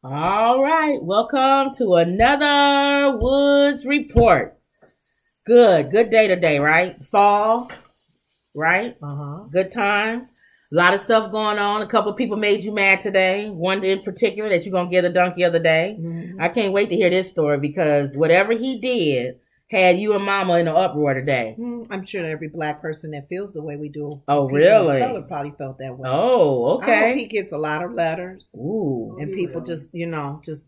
All right, welcome to another Woods Report. Good day today, right? Fall, right? Good time. A lot of stuff going on. A couple of people made you mad today. One in particular that you're going to get a dunk the other day. Mm-hmm. I can't wait to hear this story because whatever he did had you and Mama in an uproar today. I'm sure that every black person that feels the way we do. Oh, really? Color probably felt that way. Oh, okay. I hope he gets a lot of letters. Ooh. And people just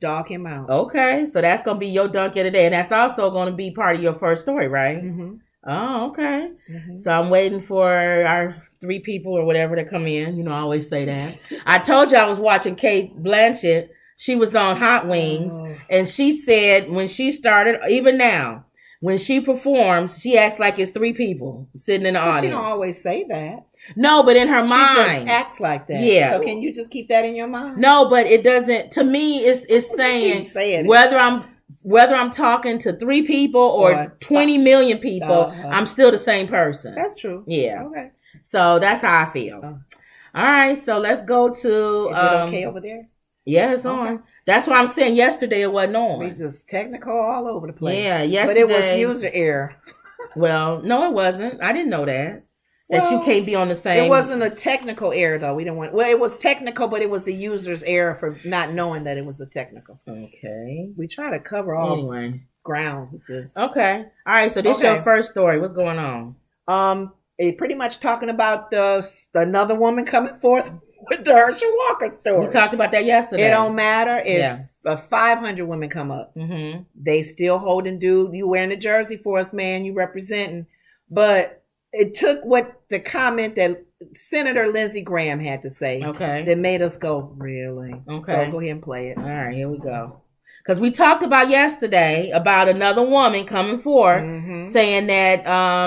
dog him out. Okay, so that's going to be your dunk of the day. And that's also going to be part of your first story, right? Mm-hmm. Oh, okay. Mm-hmm. So I'm waiting for our 3 people or whatever to come in. You know, I always say that. I told you I was watching Kate Blanchett. She was on Hot Wings. And she said when she started, even now, when she performs, she acts like it's 3 people sitting in the audience. She don't always say that. No, but in her mind. She just acts like that. Yeah. So can you just keep that in your mind? No, but it doesn't. To me, it's saying whether I'm talking to 3 people or 20 million people, I'm still the same person. That's true. Yeah. Okay. So that's how I feel. All right. So let's go to. Is it okay over there? Yeah, it's on. That's why I'm saying yesterday it wasn't on. We just technical all over the place. Yeah, yesterday. But it was user error. Well, no, it wasn't. I didn't know that. That you can't be on the same. It wasn't a technical error, though. We didn't want. Well, it was technical, but it was the user's error for not knowing that it was a technical. Okay. We try to cover all ground with this. Okay. All right. So this is your first story. What's going on? It pretty much talking about another woman coming forth with the Herschel Walker story. We talked about that yesterday. It don't matter if 500 women come up. Mm-hmm. They still holding dude. You wearing the jersey for us, man. You representing. But it took what the comment that Senator Lindsey Graham had to say that made us go, really? Okay. So go ahead and play it. All right, here we go. Because we talked about yesterday about another woman coming forth saying that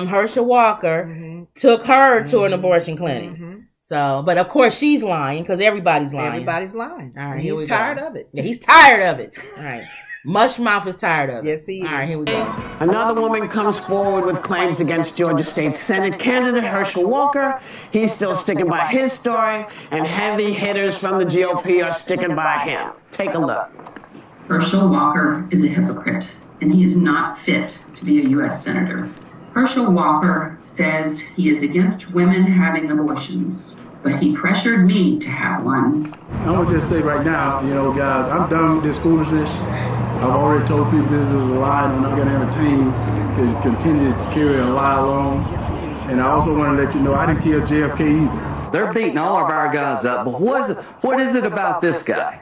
Herschel Walker took her to an abortion clinic. Mm-hmm. So, but of course she's lying because everybody's lying. Everybody's lying. All right, he's tired of it. Yeah, he's tired of it. All right. Mushmouth is tired of it. Yes, he is. All right, here we go. Another woman comes forward with claims against Georgia State Senate candidate Herschel Walker. He's still sticking by his story, and heavy hitters from the GOP are sticking by him. Take a look. Herschel Walker is a hypocrite, and he is not fit to be a U.S. Senator. Herschel Walker says he is against women having abortions, but he pressured me to have one. I'm going to just say right now, guys, I'm done with this foolishness. I've already told people this is a lie, and I'm not going to entertain to continue to carry a lie along. And I also want to let you know I didn't kill JFK either. They're beating all of our guys up, but what is it about this guy?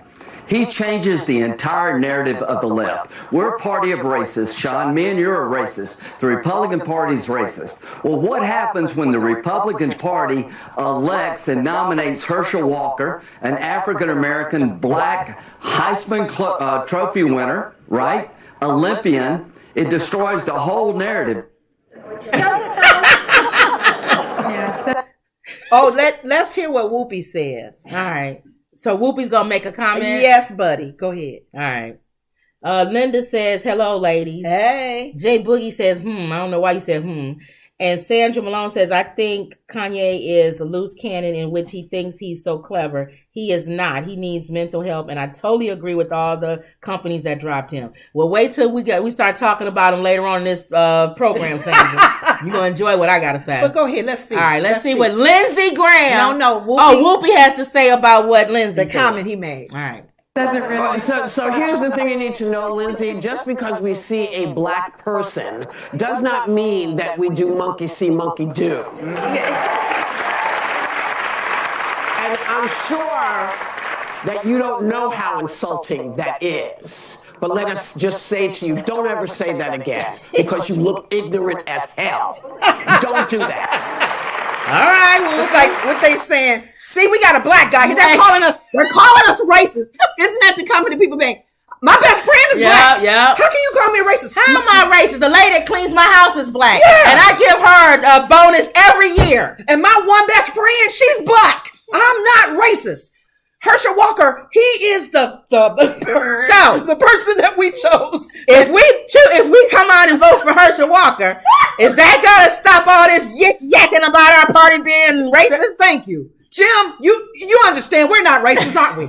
He changes the entire narrative of the left. We're a party of racists, Sean. Me and you're a racist. The Republican Party's racist. Well, what happens when the Republican Party elects and nominates Herschel Walker, an African-American black Heisman Trophy winner, right? Olympian. It destroys the whole narrative. Let's hear what Whoopi says. All right. So Whoopi's going to make a comment? Yes, buddy. Go ahead. All right. Linda says, hello, ladies. Hey. Jay Boogie says, I don't know why you said, And Sandra Malone says, I think Kanye is a loose cannon in which he thinks he's so clever. He is not. He needs mental help. And I totally agree with all the companies that dropped him. Well, wait till we start talking about him later on in this program, Sandra. You're going to enjoy what I got to say. But go ahead. Let's see. All right. Let's see what Lindsey Graham. No. Whoopi has to say about what Lindsey said. The comment he made. All right. So here's the thing you need to know, Lindsay. Just because we see a black person does not mean that we do monkey see, monkey do. And I'm sure that you don't know how insulting that is. But let us just say to you, don't ever say that again, because you look ignorant as hell. Don't do that. All right, well, it's like what they saying. See, we got a black guy here. They're calling us racist. Isn't that the company people make? My best friend is black. Yeah. How can you call me a racist? How am I racist? The lady that cleans my house is black. Yeah. And I give her a bonus every year. And my one best friend, she's black. I'm not racist. Herschel Walker, he is the person that we chose. If we come out and vote for Herschel Walker, is that gonna stop all this yakking about our party being racist? Thank you. Jim, you understand we're not racist, aren't we?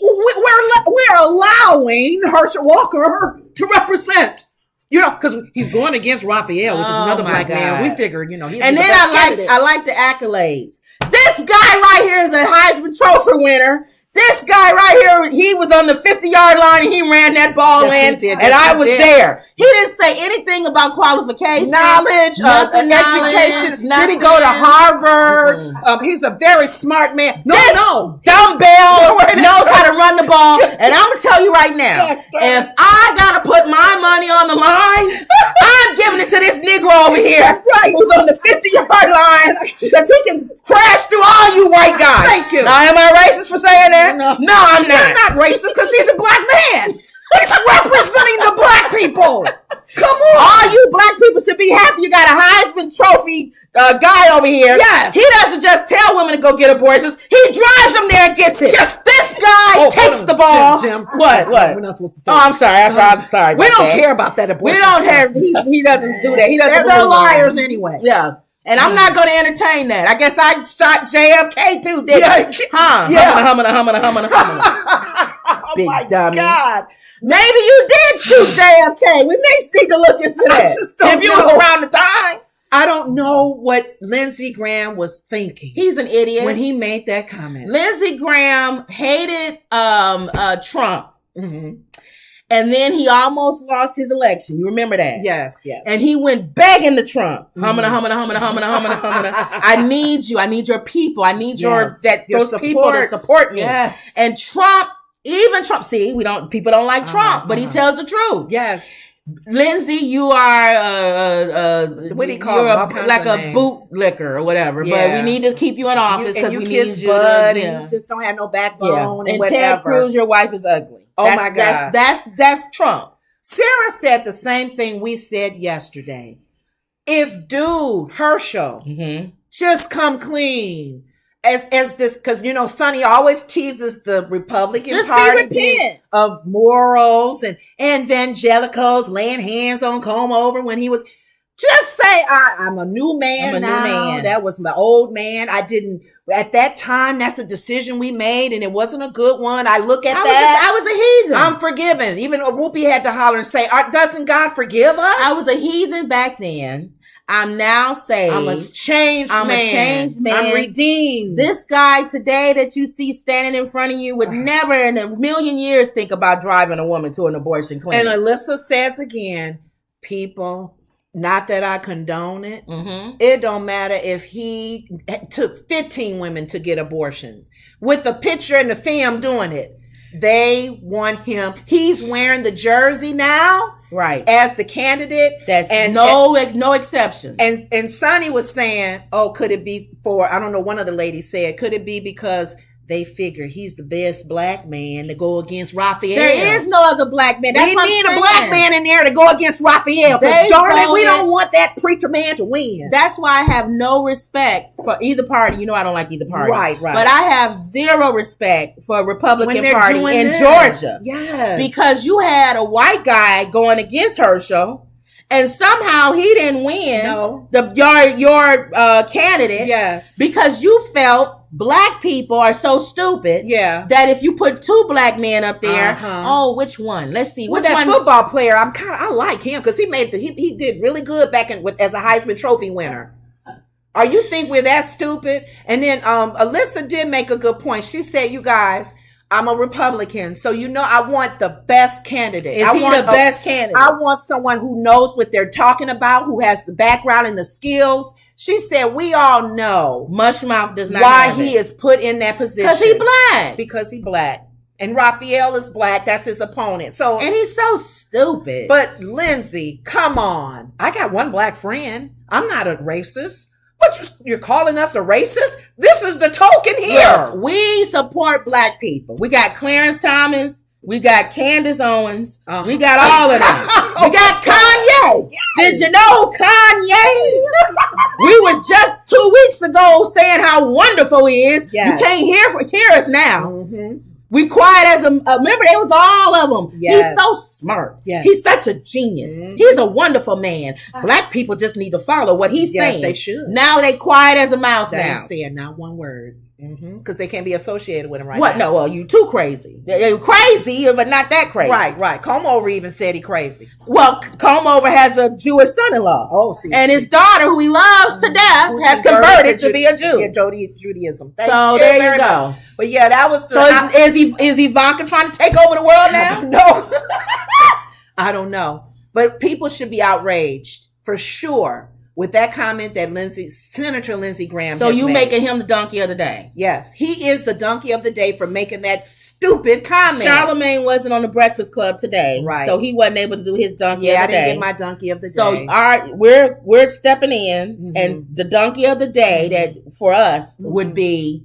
we're allowing Herschel Walker to represent. Because he's going against Raphael, which is another black man. We figured, he was and the then best candidate. I like the accolades. This guy right here is a Heisman Trophy winner. This guy right here, he was on the 50-yard line and he ran that ball in, and I was there. He didn't say anything about qualifications, knowledge, education. Did he go to Harvard? He's a very smart man. No. Dumbbell knows how to run the ball. And I'm going to tell you right now, if I got to put my money on the line, I'm giving it to this Negro over here. That's right. Who's on the 50-yard line because he can crash through all you white guys. Thank you. Now, am I racist for saying that? No, I'm not. You're not racist because he's a black man. He's representing the black people. Come on. All you black people should be happy you got a Heisman Trophy guy over here. Yes. He doesn't just tell women to go get abortions. He drives them there and gets it. Yes. This guy takes the ball. Jim. What? We're not supposed to say I'm sorry. I'm sorry. We don't care about that abortion. We don't have. He doesn't do that. He doesn't. They're liars anyway. Yeah. And I'm not going to entertain that. I guess I shot JFK too, didn't I? Huh? Yeah. Humming. Oh Big my dummy. God. Maybe you did shoot JFK. We may need to look into that. If you was around the time. I don't know what Lindsey Graham was thinking. He's an idiot. When he made that comment. Lindsey Graham hated Trump. Mm-hmm. And then he almost lost his election. You remember that? Yes. And he went begging to Trump. Humming. I need you. I need your people. I need those people to support me. Yes. And even Trump, see, people don't like Trump, but he tells the truth. Yes. Lindsey, you are what do you call like a bootlicker or whatever. Yeah. But we need to keep you in office because we need you Bud and you just don't have no backbone and whatever. Ted Cruz, your wife is ugly. My God. That's Trump. Sarah said the same thing we said yesterday. If dude Herschel just come clean as this, because Sonny always teases the Republican Party of morals and evangelicals laying hands on comb over when he was. Just say I'm a new man now. That was my old man. I didn't at that time. That's the decision we made, and it wasn't a good one. I look at that. I was a heathen. I'm forgiven. Even Whoopi had to holler and say, "Doesn't God forgive us?" I was a heathen back then. I'm now saved. I'm a changed man. I'm redeemed. This guy today that you see standing in front of you would never in a million years think about driving a woman to an abortion clinic. And Alyssa says again, people. Not that I condone it. Mm-hmm. It don't matter if he took 15 women to get abortions. With the picture and the film doing it. They want him. He's wearing the jersey now. Right. As the candidate. That's no exceptions. And Sonny was saying, could it be I don't know, one of the ladies said, could it be because they figure he's the best black man to go against Raphael? There is no other black man. They need a black man in there to go against Raphael. Because darling, we don't want that preacher man to win. That's why I have no respect for either party. I don't like either party. Right. But I have zero respect for Republican Party in Georgia. Yes. Because you had a white guy going against Herschel. And somehow he didn't win your candidate. Yes. Because you felt black people are so stupid that if you put two black men up there, which one? Let's see. Which one? Football player, I like him because he did really good back as a Heisman Trophy winner. Or you think we're that stupid? And then Alyssa did make a good point. She said, you guys, I'm a Republican, so I want the best candidate. Is he the best candidate? I want someone who knows what they're talking about, who has the background and the skills. She said, we all know Mushmouth does not why he is put in that position. Because he's black. And Raphael is black. That's his opponent. And he's so stupid. But Lindsey, come on. I got one black friend. I'm not a racist. What, you're calling us a racist? This is the token here. Look, we support black people. We got Clarence Thomas. We got Candace Owens. We got all of them. We got Kanye. Yes. Did you know Kanye? We was just 2 weeks ago saying how wonderful he is. Yes. You can't hear us now. Mm-hmm. We quiet as remember, it was all of them. Yes. He's so smart. Yes. He's such a genius. Mm-hmm. He's a wonderful man. Black people just need to follow what he's saying. They should. Now they quiet as a mouse now. They saying not one word. Because they can't be associated with him right What? now. No, well, you too crazy. You're crazy, but not that crazy. Right. Come over even said he crazy. Well, Comover has a Jewish son-in-law. Oh, see. And his daughter, who he loves to death, has converted to be a Jew. Yeah, Judaism. So there you go. But yeah, that was... So is Ivanka trying to take over the world now? No. I don't know. But people should be outraged, for sure, with that comment that Senator Lindsey Graham So has you made. making him the donkey of the day? Yes, he is the donkey of the day for making that stupid comment. Charlemagne wasn't on the Breakfast Club today, right? So he wasn't able to do his donkey of the day. I didn't get my donkey of the day. So we're stepping in, and the donkey of the day that for us would be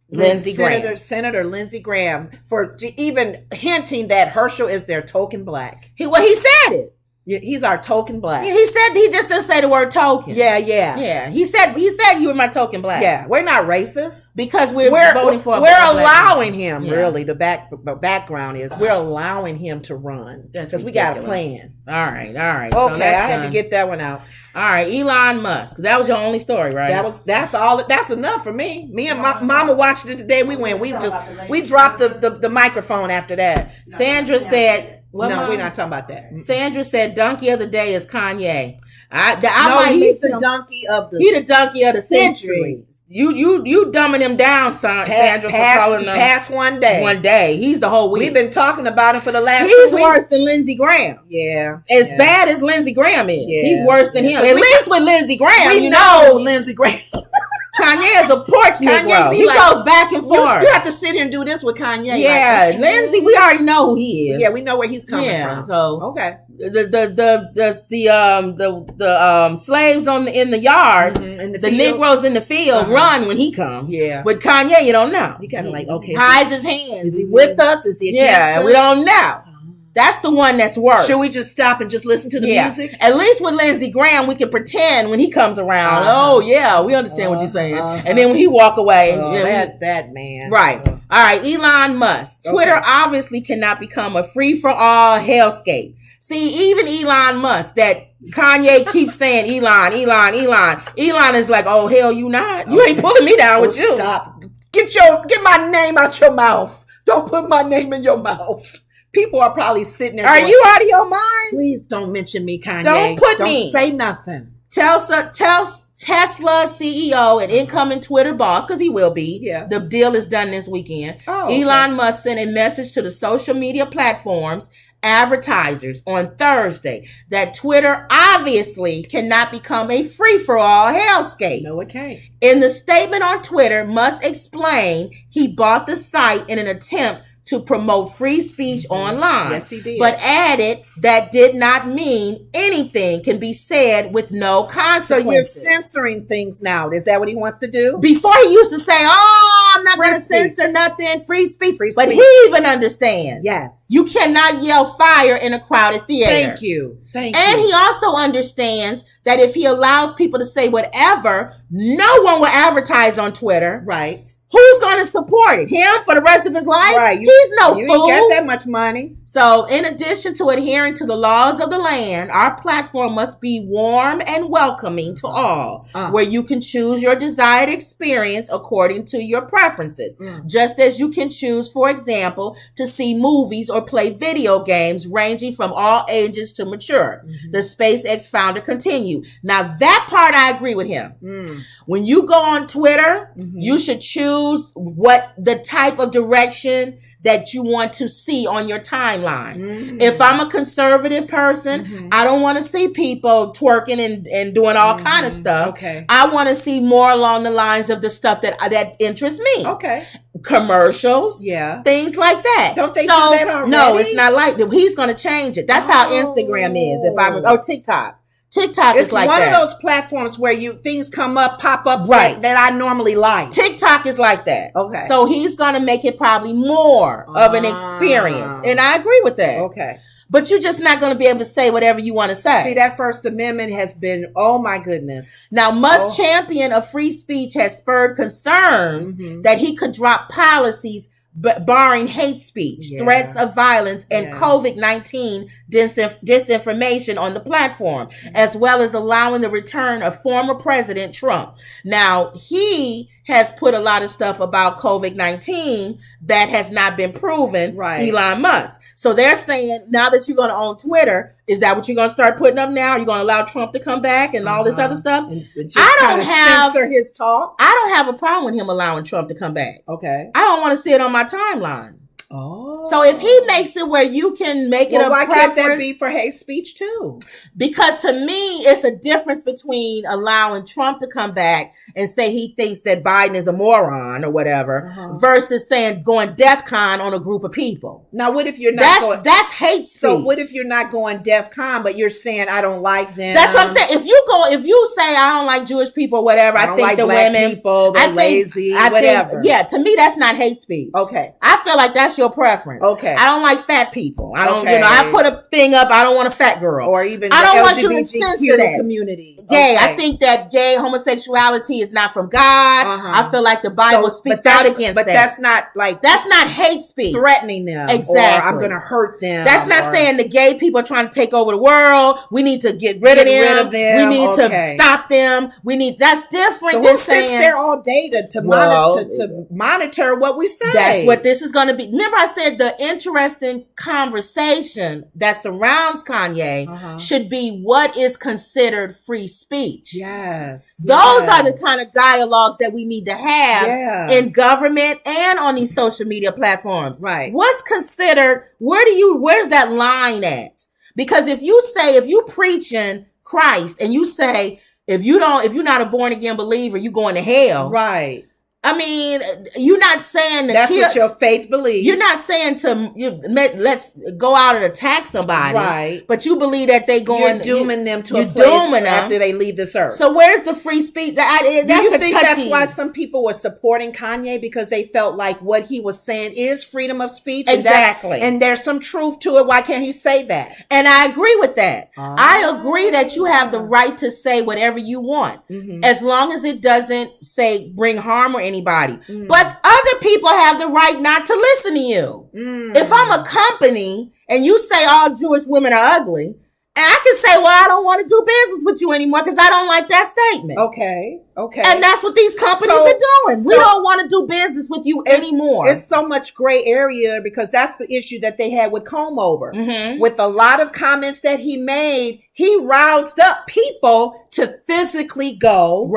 Lindsey Graham. Senator Lindsey Graham, for even hinting that Herschel is their token black. He said it. He's our token black. Yeah, he just didn't say the word token. Yeah. He said you were my token black. Yeah, we're not racist because we're voting for. We're allowing him. Yeah. Really, the background is we're allowing him to run because we got a plan. All right. Okay, so I had to get that one out. All right, Elon Musk. That was your only story, right? That's all. That's enough for me. Me and my mama watched it today. We dropped the microphone after that. Sandra said. We're not talking about that. Sandra said, "Donkey of the day is Kanye." He's the donkey of the. He's the donkey of the century. You dumbing him down, Sandra. Past one day. One day. He's the whole week. We've been talking about him for the last. He's worse than Lindsey Graham. Yeah. As bad as Lindsey Graham is, he's worse than him. At least with Lindsey Graham, we know Lindsey Graham. Kanye is a porch Negro. He goes back and forth. You have to sit here and do this with Kanye. Yeah, Lindsey, we already know who he is. Yeah, we know where he's coming from. So okay, the slaves in the yard, the Negroes in the field run when he comes. Yeah, with Kanye, you don't know. He kind of hides his hands. Is he with us? Is he against us? We don't know. That's the one that's worse. Should we just stop and just listen to the music? At least with Lindsey Graham, we can pretend when he comes around. Oh yeah, we understand what you're saying. And then when he walk away, that man. Right. All right. Elon Musk. Twitter obviously cannot become a free for all hellscape. See, even Elon Musk, that Kanye keeps saying Elon. Elon is like, oh hell, you not. You ain't pulling me down with you. Stop. Get my name out your mouth. Don't put my name in your mouth. People are probably sitting there. Are you out of your mind? Please don't mention me, Kanye. Don't say nothing. Tell Tesla CEO and incoming Twitter boss, because he will be. Yeah. The deal is done this weekend. Elon Musk sent a message to the social media platforms advertisers on Thursday that Twitter obviously cannot become a free-for-all hellscape. No, it can't. In the statement on Twitter, Musk explained he bought the site in an attempt to promote free speech online. Yes, he did. But added that did not mean anything can be said with no consequences. So you're censoring things now. Is that what he wants to do? Before he used to say, I'm not going to censor nothing, free speech. But he even understands. Yes. You cannot yell fire in a crowded theater. Thank you. And he also understands that if he allows people to say whatever, no one will advertise on Twitter. Right. Who's going to support it? Him for the rest of his life? Right. He's no you fool. You ain't got that much money. So in addition to adhering to the laws of the land, our platform must be warm and welcoming to all, where you can choose your desired experience according to your preferences. Just as you can choose, for example, to see movies or play video games ranging from all ages to mature. The SpaceX founder continued. Now that part I agree with him. When you go on Twitter, you should choose what the type of direction that you want to see on your timeline. If I'm a conservative person, I don't want to see people twerking and doing all kind of stuff. Okay. I want to see more along the lines of the stuff that interests me. Okay. Commercials. Yeah. Things like that. Don't they do that already? No, it's not like that. He's going to change it. That's how Instagram is. TikTok. TikTok is like that. It's one of those platforms where things pop up right. that I normally like. TikTok is like that. Okay. So he's going to make it probably more of an experience. And I agree with that. Okay. But you're just not going to be able to say whatever you want to say. See, that First Amendment has been, oh my goodness. Now, Musk's champion of free speech has spurred concerns that he could drop policies barring hate speech, threats of violence, and COVID-19 disinformation on the platform, as well as allowing the return of former President Trump. Now, he has put a lot of stuff about COVID-19 that has not been proven, Elon Musk. So they're saying, now that you're going to own Twitter, is that what you're going to start putting up now? You're going to allow Trump to come back and all this other stuff? I don't censor his talk. I don't have a problem with him allowing Trump to come back. Okay. I don't want to see it on my timeline. Oh. So if he makes it where you can make it a why preference, can't that be for hate speech too? Because to me, it's a difference between allowing Trump to come back and say he thinks that Biden is a moron or whatever, versus saying going DEFCON on a group of people. Now, what if you're not that's hate speech. So what if you're not going DEFCON, but you're saying I don't like them? That's what I'm saying. If you say I don't like Jewish people or whatever, I think like the black women people, they're lazy, whatever. To me, that's not hate speech. Okay. I feel like that's your preference. Okay. I don't like fat people. I don't, I put a thing up, I don't want a fat girl. Or even I don't want you to LGBTQ censor that community. Gay. I think that gay homosexuality is not from God. I feel like the Bible speaks out against that. But that's not hate speech. Threatening them. Exactly. Or I'm going to hurt them. That's not saying the gay people are trying to take over the world. We need to get rid of them. We need to stop them. That's different than saying. Sits there all day to monitor what we say. That's what this is going to be. Remember I said the interesting conversation that surrounds Kanye should be what is considered free speech. Yes. Those are the kind of dialogues that we need to have in government and on these social media platforms. Right. What's considered, where's that line at? Because if you preaching Christ and you say, if you're not a born again believer, you going to hell. Right. I mean, you're not saying that's what your faith believes. You're not saying let's go out and attack somebody, right? But you believe that you're dooming them to a place after they leave this earth. So where's the free speech? Do you think that's why some people were supporting Kanye, because they felt like what he was saying is freedom of speech? Exactly, and there's some truth to it. Why can't he say that? And I agree with that. I agree that you have the right to say whatever you want, as long as it doesn't say bring harm or anybody. But other people have the right not to listen to you. If I'm a company and you say all Jewish women are ugly, and I can say, well, I don't want to do business with you anymore because I don't like that statement. Okay. And that's what these companies are doing. We don't want to do business with you anymore. It's so much gray area, because that's the issue that they had with Comb Over. With a lot of comments that he made, he roused up people to physically go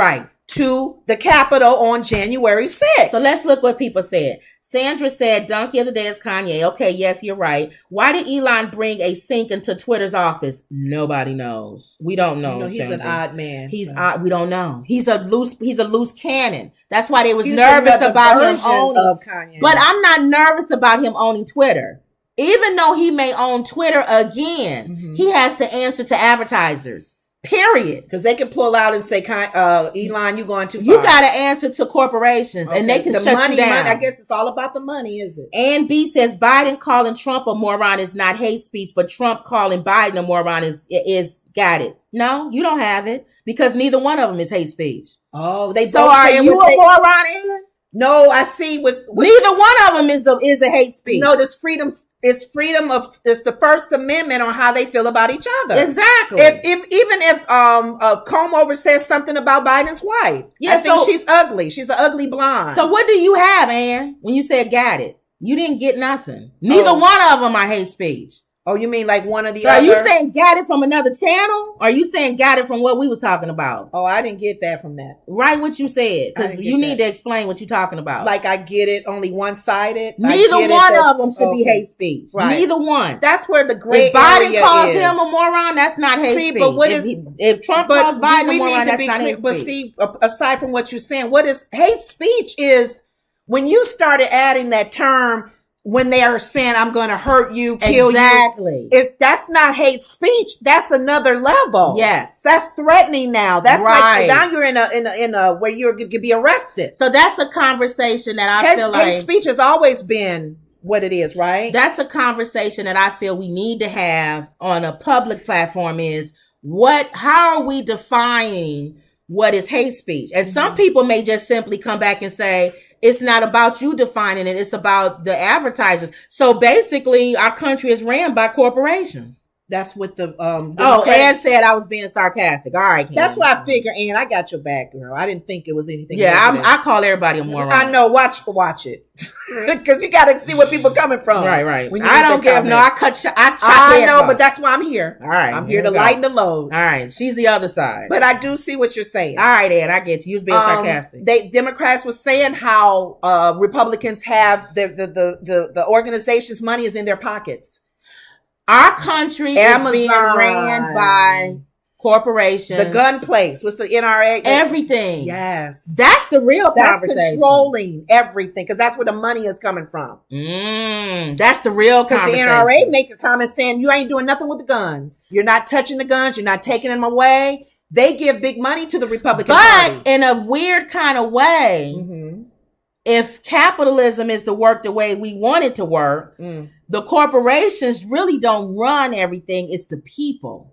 to the Capitol on January 6th. So let's look what people said. Sandra said, donkey of the day is Kanye. Okay, yes, you're right. Why did Elon bring a sink into Twitter's office? Nobody knows. We don't know. He's Sandra. an odd man. He's odd. We don't know. He's a loose cannon. That's why they was nervous about him owning. But I'm not nervous about him owning Twitter. Even though he may own Twitter again, he has to answer to advertisers. Period. Because they can pull out and say, Elon, you're going too far. You got to answer to corporations, and they can shut you down. I guess it's all about the money, is it? And B says, Biden calling Trump a moron is not hate speech, but Trump calling Biden a moron is got it. No, you don't have it, because neither one of them is hate speech. Oh, they so are you a moron, Ian? No, I see. With neither one of them is a hate speech. No, this freedom is freedom of. It's the First Amendment on how they feel about each other. Exactly. If Comb Over says something about Biden's wife, I think she's ugly. She's an ugly blonde. So what do you have, Ann? When you said got it, you didn't get nothing. Neither one of them are hate speech. Oh, you mean like one of the other? Are you saying got it from another channel? Or are you saying got it from what we was talking about? Oh, I didn't get that from that. Write what you said, because you need to explain what you're talking about. Like I get it, only one-sided? Neither one of them should be hate speech. Right. Neither one. That's where the gray area is. If Biden calls him a moron, that's not hate speech. But what if Trump calls Biden a moron, that's not hate speech. But see, aside from what you're saying, what is hate speech is when you started adding that term, when they are saying, I'm going to hurt you, kill you. That's not hate speech. That's another level. Yes. That's threatening now. That's like, now you're in a where you're going to be arrested. So that's a conversation that I feel like. Hate speech has always been what it is, right? That's a conversation that I feel we need to have on a public platform is how are we defining what is hate speech? And some people may just simply come back and say, It's not about you defining it. It's about the advertisers. So basically, our country is ran by corporations. That's what the Ann said I was being sarcastic. All right, that's why I figure, Ann, I got your back, girl. I didn't think it was anything. Yeah, I call everybody a moron. I know. Watch it, because you got to see where people coming from. Right. I don't give. No, I chop. I know, but that's why I'm here. All right, I'm here to lighten the load. All right, she's the other side. But I do see what you're saying. All right, Ann, I get you. You was being sarcastic. Democrats was saying how Republicans have the organization's money is in their pockets. Our country is being ran by corporations. The gun place. What's the NRA? Everything. Yes. That's the real conversation. That's controlling everything because that's where the money is coming from. That's the real conversation. Because the NRA make a comment saying you ain't doing nothing with the guns. You're not touching the guns. You're not taking them away. They give big money to the Republican Party. But in a weird kind of way, if capitalism is to work the way we want it to work, the corporations really don't run everything. It's the people.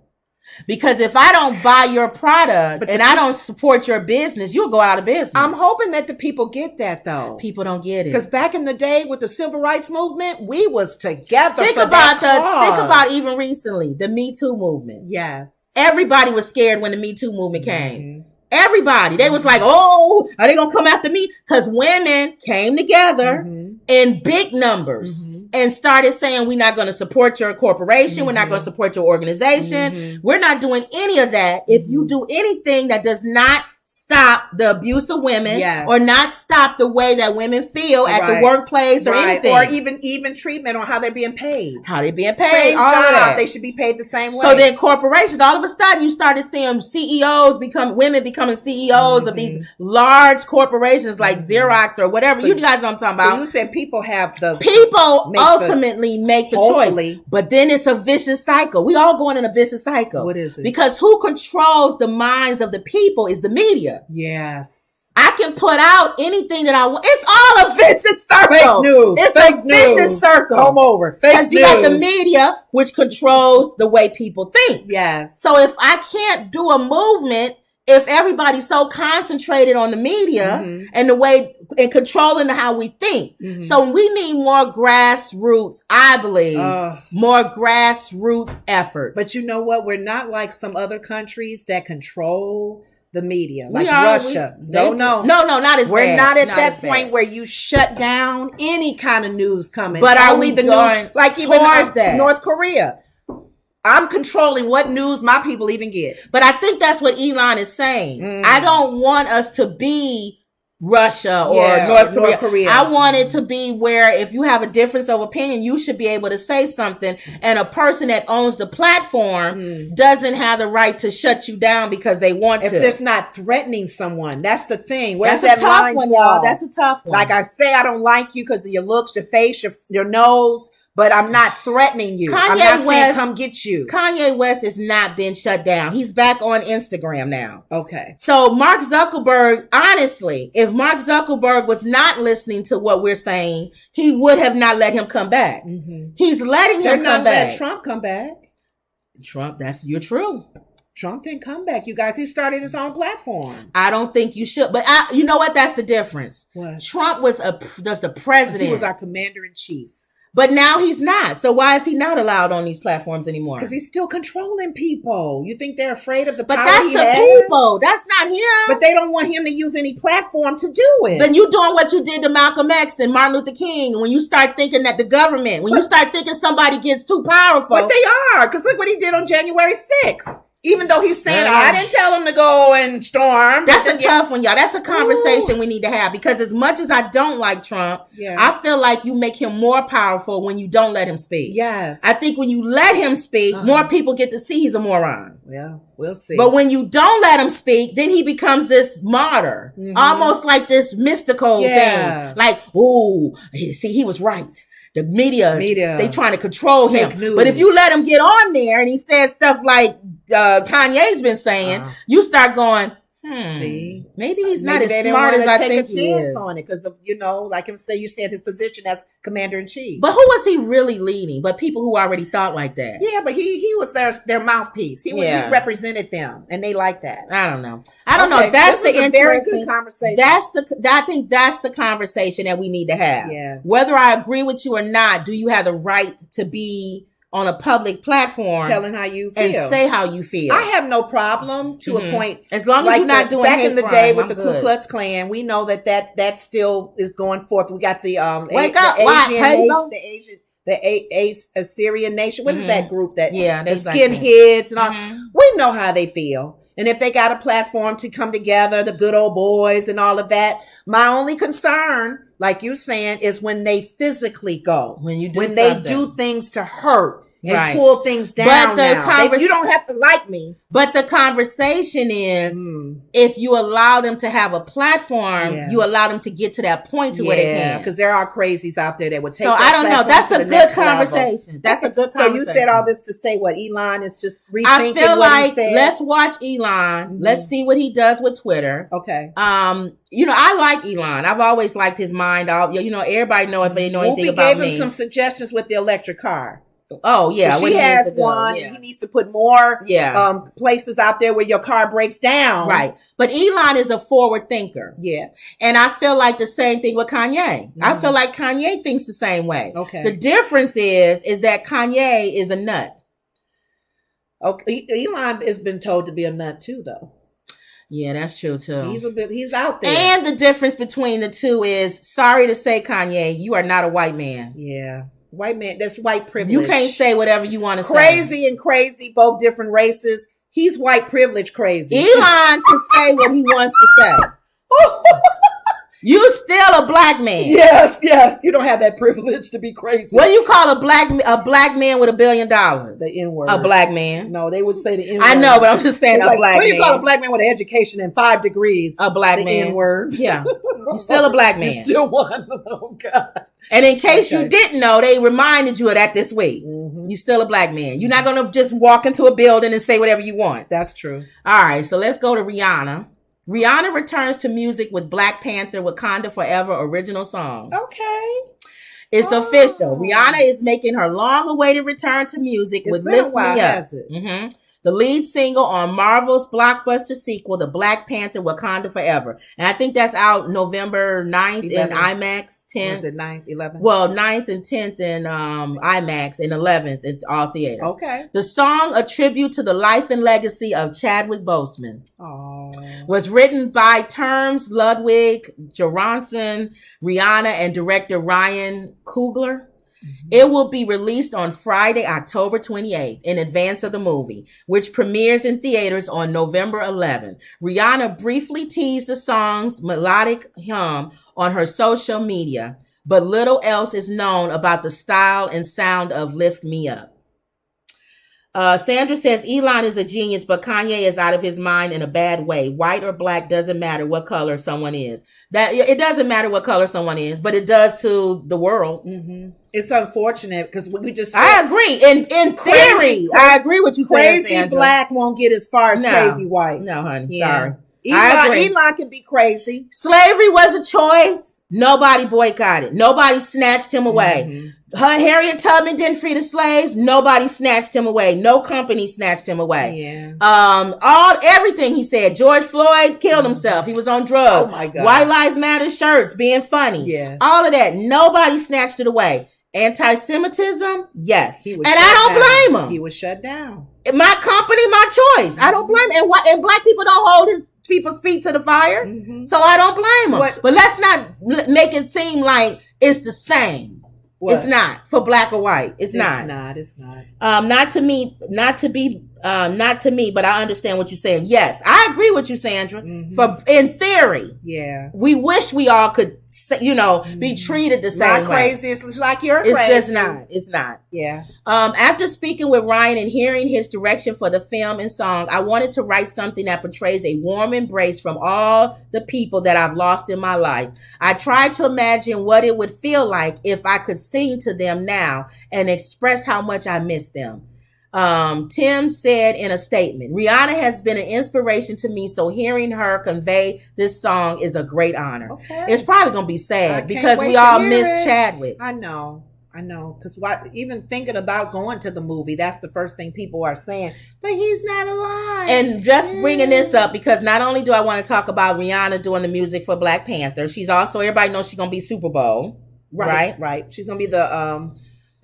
Because if I don't buy your product and I don't support your business, you'll go out of business. I'm hoping that the people get that, though. People don't get it. Because back in the day with the civil rights movement, we was together. Think about even recently, the Me Too movement. Yes. Everybody was scared when the Me Too movement came. Everybody. They was like, oh, are they going to come after me? Because women came together in big numbers and started saying, we're not going to support your corporation. We're not going to support your organization. We're not doing any of that. If you do anything that does not stop the abuse of women or not stop the way that women feel at the workplace or anything. Or even treatment on how they're being paid. How they're being paid. Same all job, of that. they should be paid the same way. So then corporations, all of a sudden you started seeing women becoming CEOs of these large corporations like Xerox or whatever. So, you guys know what I'm talking about. So you said people ultimately make the choice. But then it's a vicious cycle. We all going in a vicious cycle. What is it? Because who controls the minds of the people is the media. Yes. I can put out anything that I want. It's all a vicious circle. Fake news. It's a vicious circle. Come over. Because you got the media, which controls the way people think. Yes. So if I can't do a movement, if everybody's so concentrated on the media and the way and controlling how we think. So we need more grassroots, I believe, more grassroots efforts. But you know what? We're not like some other countries that control the media, like Russia. No, not as We're bad. Not at that point where you shut down any kind of news coming. But are we going like even that? North Korea? I'm controlling what news my people even get. But I think that's what Elon is saying. I don't want us to be Russia or North Korea. I want it to be where if you have a difference of opinion, you should be able to say something. And a person that owns the platform doesn't have the right to shut you down because they want to. If there's not threatening someone, that's the thing. Where's that's a tough one, y'all. That's a tough one. Like I say, I don't like you because of your looks, your face, your nose. But I'm not threatening you. I'm not saying come get you. Kanye West has not been shut down. He's back on Instagram now. Okay. So Mark Zuckerberg, honestly, if Mark Zuckerberg was not listening to what we're saying, he would have not let him come back. He's letting him come back. Let Trump come back. You're true. Trump didn't come back, you guys. He started his own platform. I don't think you should. But you know what? That's the difference. What? Trump was the president. He was our commander in chief. But now he's not. So why is he not allowed on these platforms anymore? Because he's still controlling people. You think they're afraid of the power But that's he the has? people. That's not him. But they don't want him to use any platform to do it. Then you doing what you did to Malcolm X and Martin Luther King. When you start thinking that the government, you start thinking somebody gets too powerful. But they are. Because look what he did on January 6th. Even though he's saying, I didn't tell him to go and storm. That's a tough one, y'all. That's a conversation we need to have. Because as much as I don't like Trump, I feel like you make him more powerful when you don't let him speak. Yes. I think when you let him speak, more people get to see he's a moron. Yeah, we'll see. But when you don't let him speak, then he becomes this martyr. Almost like this mystical thing. Like, ooh, see, he was right. The media, they trying to control him. News. But if you let him get on there and he says stuff like Kanye's been saying, you start going, See, maybe he's maybe not they as didn't smart wanna as I take think a he chance is. on it because of like you said his position as commander in chief. But who was he really leading? But people who already thought like that. Yeah, but he was their mouthpiece. He represented them, and they like that. I don't know. That's this was a very good conversation. I think that's the conversation that we need to have. Yes. Whether I agree with you or not, do you have the right to be on a public platform telling how you feel and say how you feel? I have no problem to a point, as long as you're not doing back hate in the crime, day with I'm the good. Ku Klux Klan. We know that still is going forth. We got the Wake up, why? the Assyrian nation. What is that group that the like skinheads and all? We know how they feel, and if they got a platform to come together, the good old boys and all of that. My only concern, like you're saying, is when they physically go, when they do things to hurt and pull things down. But you don't have to like me. But the conversation is, if you allow them to have a platform, you allow them to get to that point to where they can. Because there are crazies out there that would take. So I don't know. That's a good conversation. That's a good conversation. So you said all this to say what Elon is just rethinking I feel what like he says. Let's watch Elon. Let's see what he does with Twitter. Okay. I like Elon. I've always liked his mind. Everybody know if they know anything about me. Gave him some suggestions with the electric car. Oh yeah, she has one. And he needs to put more places out there where your car breaks down. Right, but Elon is a forward thinker. Yeah, and I feel like the same thing with Kanye. I feel like Kanye thinks the same way. Okay, the difference is that Kanye is a nut. Okay, Elon has been told to be a nut too, though. Yeah, that's true too. He's out there. And the difference between the two is, sorry to say, Kanye, you are not a white man. Yeah. White man, that's white privilege. You can't say whatever you want to say. Crazy and crazy, both different races. He's white privilege crazy. Elon can say what he wants to say. You still a black man. Yes. You don't have that privilege to be crazy. What do you call a black man with $1 billion? The N-word. A black man. No, they would say the N-word. I know, but I'm just saying black man. What do you call a black man with an education and 5 degrees? A black man. The N-word. Yeah. You're still a black man. You're still one. Oh, God. And in case you didn't know, they reminded you of that this week. You're still a black man. You're not going to just walk into a building and say whatever you want. That's true. All right, so let's go to Rihanna. Rihanna returns to music with Black Panther Wakanda Forever original song. Okay. It's official. Rihanna is making her long-awaited return to music with Lift Me Up. The lead single on Marvel's blockbuster sequel, The Black Panther Wakanda Forever. And I think that's out November 9th 11th. In IMAX, 10th. Was it 9th, 11th? Well, 9th and 10th in IMAX and 11th in all theaters. Okay. The song, a tribute to the life and legacy of Chadwick Boseman, was written by Terms Ludwig Göransson, Rihanna, and director Ryan Coogler. It will be released on Friday, October 28th, in advance of the movie, which premieres in theaters on November 11th. Rihanna briefly teased the song's melodic hum on her social media, but little else is known about the style and sound of Lift Me Up. Sandra says, Elon is a genius, but Kanye is out of his mind in a bad way. White or black, doesn't matter what color someone is. That it doesn't matter what color someone is, but it does to the world. It's unfortunate because we just said, I agree. In theory, I agree with you. Crazy black won't get as far as crazy white. No, honey. Yeah. Sorry. Elon can be crazy. Slavery was a choice. Nobody boycotted. Nobody snatched him away. Harriet Tubman didn't free the slaves. Nobody snatched him away. No company snatched him away. Yeah. Everything he said. George Floyd killed himself. He was on drugs. Oh my God. White Lives Matter shirts being funny. Yeah. All of that. Nobody snatched it away. Anti-Semitism? Yes. And I don't blame him. He was shut down. My company, my choice. I don't blame him. And black people don't hold people's feet to the fire. So I don't blame him. But let's not make it seem like it's the same. What? It's not for black or white. It's not. It's not. Not to me, but I understand what you're saying. Yes, I agree with you, Sandra. In theory, yeah, we wish we all could, be treated the same way. Not crazy. It's like you're crazy. It's just not. It's not. Yeah. After speaking with Ryan and hearing his direction for the film and song, I wanted to write something that portrays a warm embrace from all the people that I've lost in my life. I tried to imagine what it would feel like if I could sing to them now and express how much I miss them. Tim said in a statement, Rihanna has been an inspiration to me, so hearing her convey this song is a great honor. Okay. It's probably going to be sad because we all miss Chadwick. I know. Because even thinking about going to the movie, that's the first thing people are saying. But he's not alive. And just bringing this up because not only do I want to talk about Rihanna doing the music for Black Panther, she's also, everybody knows she's going to be Super Bowl. Right. She's going to be the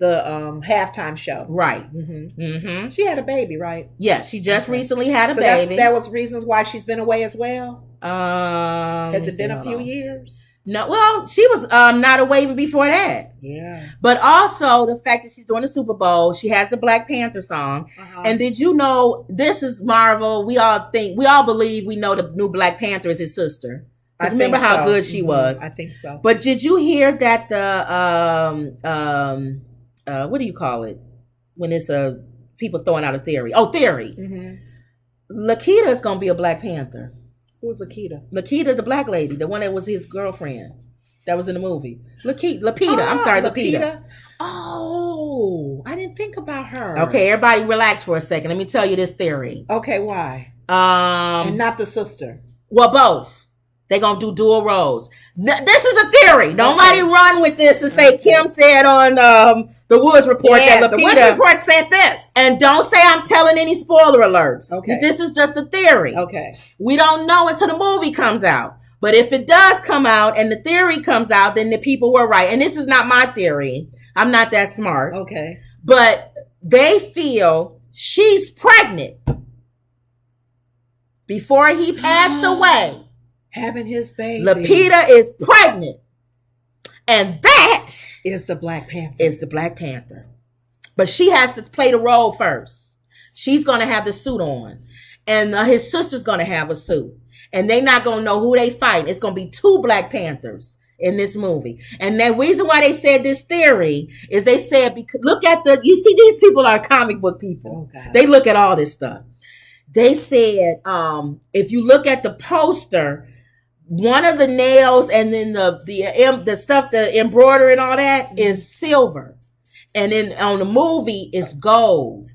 halftime show. Right. Mm-hmm. Mm-hmm. She had a baby, right? Yeah, she just recently had a baby. That was reasons why she's been away as well? Has it been a few years? No, well, she was not away even before that. Yeah. But also the fact that she's doing the Super Bowl, she has the Black Panther song. Uh-huh. And did you know, this is Marvel, we all believe we know the new Black Panther is his sister. Remember how good she was. I think so. But did you hear that what do you call it? When it's people throwing out a theory. Oh, theory. Mm-hmm. Lakita is going to be a Black Panther. Who's Lakita? Lakita, the black lady, the one that was his girlfriend, that was in the movie. Lapita. I'm sorry, Lapita. Oh, I didn't think about her. Okay, everybody, relax for a second. Let me tell you this theory. Okay, why? And not the sister. Well, both. They're going to do dual roles. This is a theory. Nobody run with this and say Kim said on the Woods Report that Lapita. The Woods Report said this. And don't say I'm telling any spoiler alerts. Okay. This is just a theory. Okay. We don't know until the movie comes out. But if it does come out and the theory comes out, then the people were right. And this is not my theory. I'm not that smart. Okay. But they feel she's pregnant before he passed away. Having his baby. Lapita is pregnant. And that is the Black Panther. But she has to play the role first. She's going to have the suit on. And his sister's going to have a suit. And they're not going to know who they fight. It's going to be 2 Black Panthers in this movie. And the reason why they said this theory is they said, because look at you see, these people are comic book people. Oh, they look at all this stuff. They said, if you look at the poster, one of the nails and then the stuff, the embroidery and all that is silver. And then on the movie it's gold.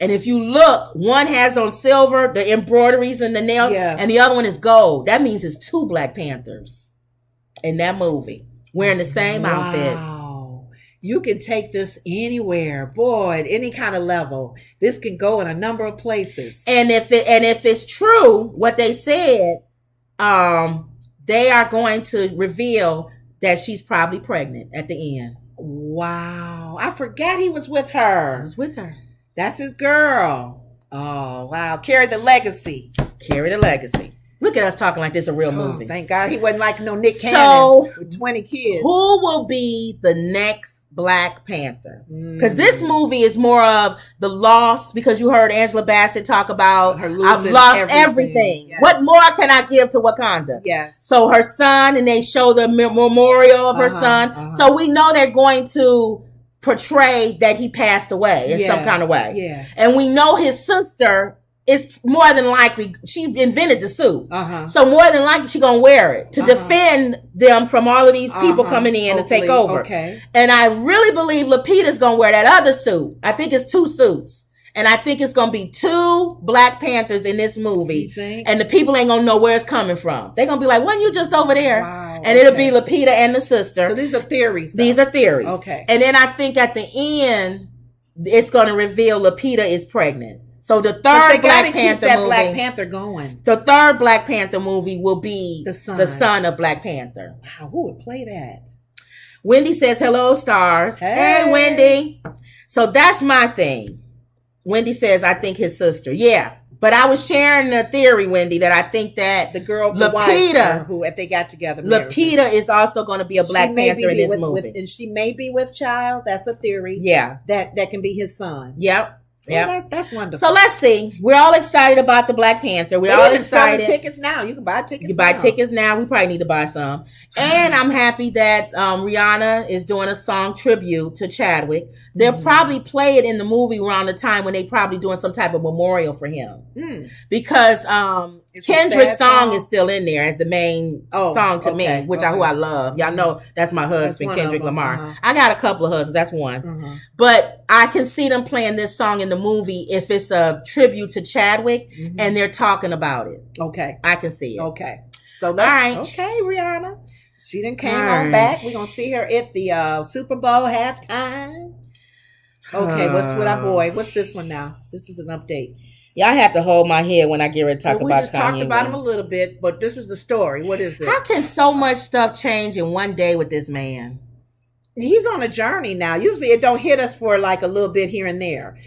And if you look, one has on silver, the embroideries and the nail, and the other one is gold. That means it's 2 Black Panthers in that movie wearing the same outfit. Wow. You can take this anywhere, boy, at any kind of level. This can go in a number of places. And if it's true, what they said, they are going to reveal that she's probably pregnant at the end. Wow. I forgot he was with her. He was with her. That's his girl. Oh, wow. Carry the legacy. Look at us talking like this is a real movie. Thank God he wasn't like no Nick Cannon with 20 kids. Who will be the next Black Panther? Because this movie is more of the loss, because you heard Angela Bassett talk about, I've lost everything. Yes. What more can I give to Wakanda? Yes. So her son, and they show the memorial of her son. So we know they're going to portray that he passed away in some kind of way. Yeah. And we know his sister is more than likely, she invented the suit. So more than likely she's going to wear it to defend them from all of these people coming in to take over. Okay. And I really believe Lapita's going to wear that other suit. I think it's 2 suits. And I think it's going to be 2 Black Panthers in this movie. You think? And the people ain't going to know where it's coming from. They're going to be like, wasn't you just over there? Wow. And it'll be Lapita and the sister. So these are theories, though. These are theories. Okay. And then I think at the end, it's going to reveal Lapita is pregnant. So the third Black Panther movie, Black Panther going. The third Black Panther movie will be the son of Black Panther. Wow, who would play that? Wendy says, hello, stars. Hey, Wendy. So that's my thing. Wendy says, I think his sister. Yeah. But I was sharing the theory, Wendy, that I think that the girl, Lapita, who, if they got together, Lapita is also going to be a Black Panther in this movie. And she may be with child. That's a theory. Yeah. That can be his son. Yep. Yeah, that's wonderful. So let's see. We're all excited about the Black Panther. We're all excited. Tickets now. You can buy tickets. You buy tickets now. We probably need to buy some. And I'm happy that Rihanna is doing a song tribute to Chadwick. They'll probably play it in the movie around the time when they probably doing some type of memorial for him. Because and Kendrick's song is still in there as the main song to me, who I love. Y'all know that's my husband, Kendrick Lamar. I got a couple of husbands. That's one. But I can see them playing this song in the movie if it's a tribute to Chadwick and they're talking about it. Okay. I can see it. Okay. So that's okay, Rihanna. She done came on back. We're going to see her at the Super Bowl halftime. Okay, what's with our boy? What's this one now? This is an update. Y'all have to hold my head when I get ready to talk about Kanye. We just talked about him a little bit, but this is the story. What is it? How can so much stuff change in one day with this man? He's on a journey now. Usually it don't hit us for like a little bit here and there.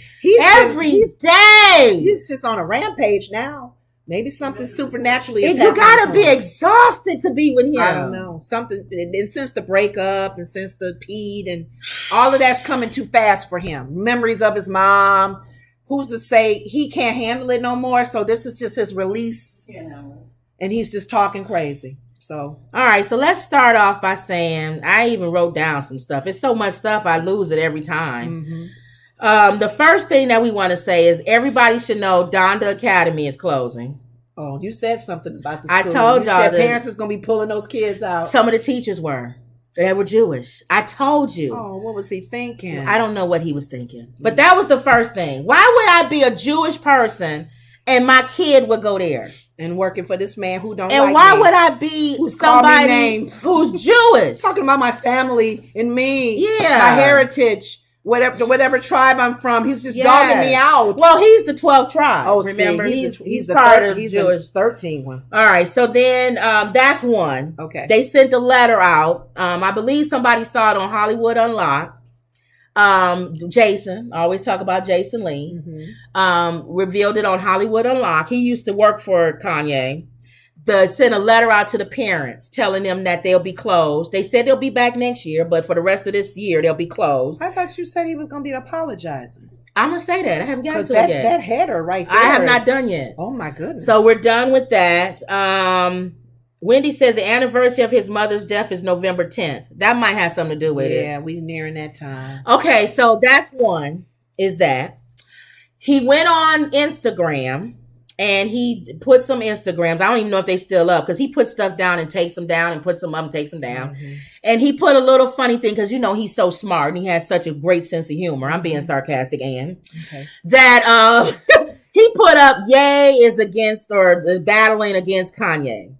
Every day. He's just on a rampage now. Maybe something supernaturally is happening. You gotta be exhausted to be with him. I don't know. Something, and since the breakup and since the PED and all of that's coming too fast for him. Memories of his mom. Who's to say he can't handle it no more? So this is just his release. And he's just talking crazy. So, all right. So let's start off by saying I even wrote down some stuff. It's so much stuff. I lose it every time. The first thing that we want to say is everybody should know Donda Academy is closing. Oh, you said something about the school. I told y'all that parents is going to be pulling those kids out. Some of the teachers were. They were Jewish. I told you. Oh, what was he thinking? I don't know what he was thinking. But that was the first thing. Why would I be a Jewish person and my kid would go there? And working for this man who don't and like why me. Would I be somebody who's Jewish? Talking about my family and me. Yeah. My heritage. Whatever tribe I'm from, he's just dogging me out. Well, he's the 12th tribe. Oh, remember, he's the part of the Jewish 13 one. All right, so then that's one. Okay, they sent a letter out. I believe somebody saw it on Hollywood Unlocked. Jason, I always talk about Jason Lee. Revealed it on Hollywood Unlocked. He used to work for Kanye. Sent a letter out to the parents telling them that they'll be closed. They said they'll be back next year, but for the rest of this year, they'll be closed. I thought you said he was going to be apologizing. I'm going to say that. I haven't gotten to it yet. That header right there. I have not done yet. Oh, my goodness. So we're done with that. Wendy says the anniversary of his mother's death is November 10th. That might have something to do with it. Yeah, we're nearing that time. Okay, so that's one, is that. He went on Instagram. And he put some Instagrams. I don't even know if they still up because he puts stuff down and takes them down and puts them up and takes them down. And he put a little funny thing because, he's so smart and he has such a great sense of humor. I'm being sarcastic, Ann. Okay. That he put up Ye is against or battling against Kanye.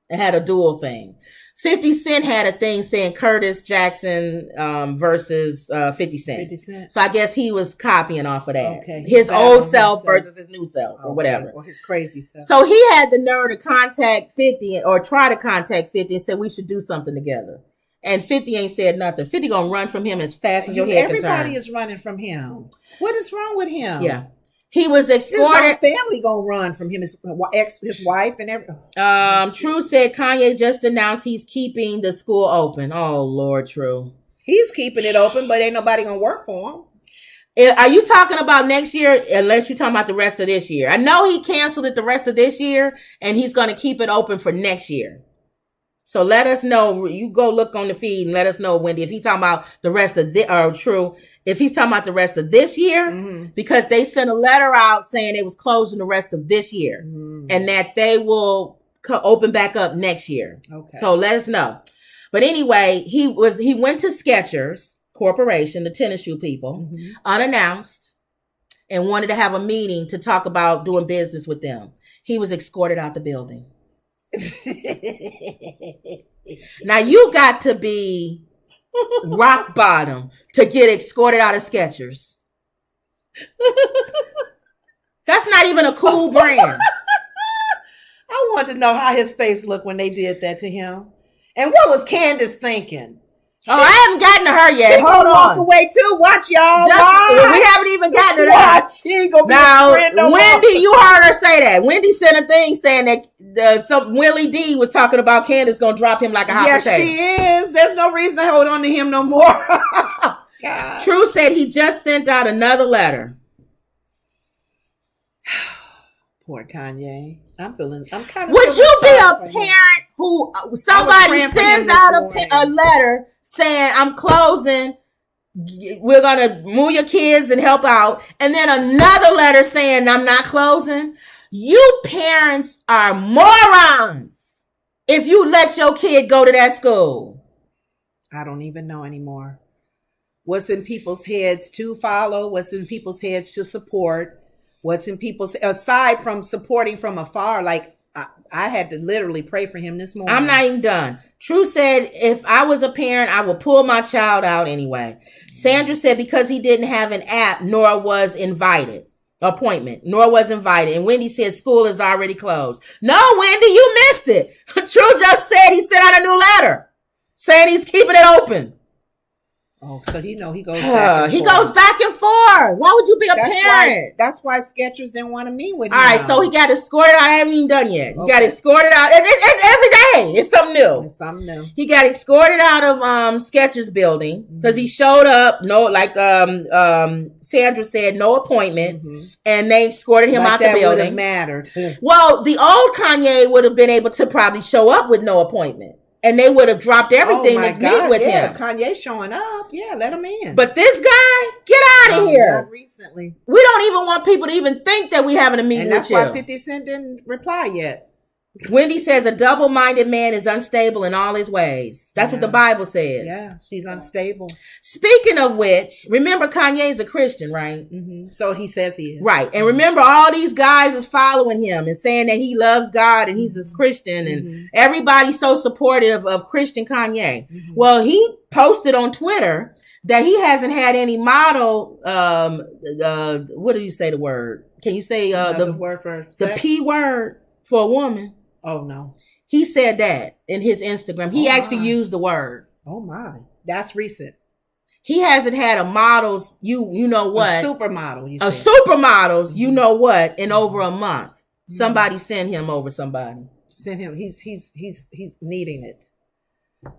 It had a dual thing. 50 Cent had a thing saying Curtis Jackson versus 50 Cent. 50 Cent. So I guess he was copying off of that. Okay. His old self versus his new self or whatever. Or his crazy self. So he had the nerve to contact 50 or try to contact 50 and said we should do something together. And 50 ain't said nothing. 50 gonna run from him as fast as your head can turn. Everybody is running from him. What is wrong with him? Yeah. He was escorted. His family gonna run from him. His wife, and everything. True said Kanye just announced he's keeping the school open. Oh Lord, True. He's keeping it open, but ain't nobody gonna work for him. Are you talking about next year? Unless you're talking about the rest of this year. I know he canceled it the rest of this year, and he's gonna keep it open for next year. So let us know. You go look on the feed and let us know, Wendy, if he's talking about the rest of True. If he's talking about the rest of this year, because they sent a letter out saying it was closing the rest of this year and that they will open back up next year. Okay. So let us know. But anyway, he went to Skechers Corporation, the tennis shoe people, unannounced, and wanted to have a meeting to talk about doing business with them. He was escorted out the building. Now you got to be rock bottom to get escorted out of Skechers. That's not even a cool brand. I want to know how his face looked when they did that to him. And what was Candace thinking? I haven't gotten to her yet. Hold on. Walk away too. Watch y'all. We haven't even gotten to that. She ain't gonna be now, a friend no Wendy, more. you heard her say that. Wendy sent a thing saying that some Willie D was talking about Candace gonna drop him like a hot potato. Yes, she is. There's no reason to hold on to him no more. God. True said he just sent out another letter. Poor Kanye. I'm kind of. Would you be a parent who somebody sends out a letter saying, I'm closing, we're going to move your kids and help out, and then another letter saying, I'm not closing? You parents are morons if you let your kid go to that school. I don't even know anymore. What's in people's heads to follow? What's in people's heads to support? What's in people's, aside from supporting from afar, like I had to literally pray for him this morning. I'm not even done. True said, if I was a parent, I would pull my child out anyway. Sandra said because he didn't have an app, nor was invited. Appointment, nor was invited. And Wendy said school is already closed. No, Wendy, you missed it. True just said he sent out a new letter saying he's keeping it open. Oh, so he goes back and he forth. Goes back and forth. Why would you be a parent? That's why Skechers didn't want to meet with him. All right, so he got escorted out. I haven't even done yet. He got escorted out. It's every day. It's something new. It's something new. He got escorted out of Skechers building because he showed up. No, like Sandra said, no appointment, and they escorted him out the building. That would have mattered. Well, the old Kanye would have been able to probably show up with no appointment. And they would have dropped everything to meet with him. If Kanye's showing up, let him in. But this guy, get out of here. Not recently. We don't even want people to even think that we having a meeting with you. And that's why 50 Cent didn't reply yet. Wendy says a double-minded man is unstable in all his ways. That's what the Bible says. Yeah, she's unstable. Speaking of which, remember Kanye's a Christian, right? So he says he is. Right. And remember all these guys is following him and saying that he loves God and he's a Christian and everybody's so supportive of Christian Kanye. Well, he posted on Twitter that he hasn't had any model, what do you say the word? Can you say the word for sex? The P word for a woman? Oh, no. He said that in his Instagram. He actually used the word. Oh, my. That's recent. He hasn't had a models, you know what? A supermodel, you said. A supermodels, you know what, in over a month. Somebody send him over somebody. Send him. He's needing it.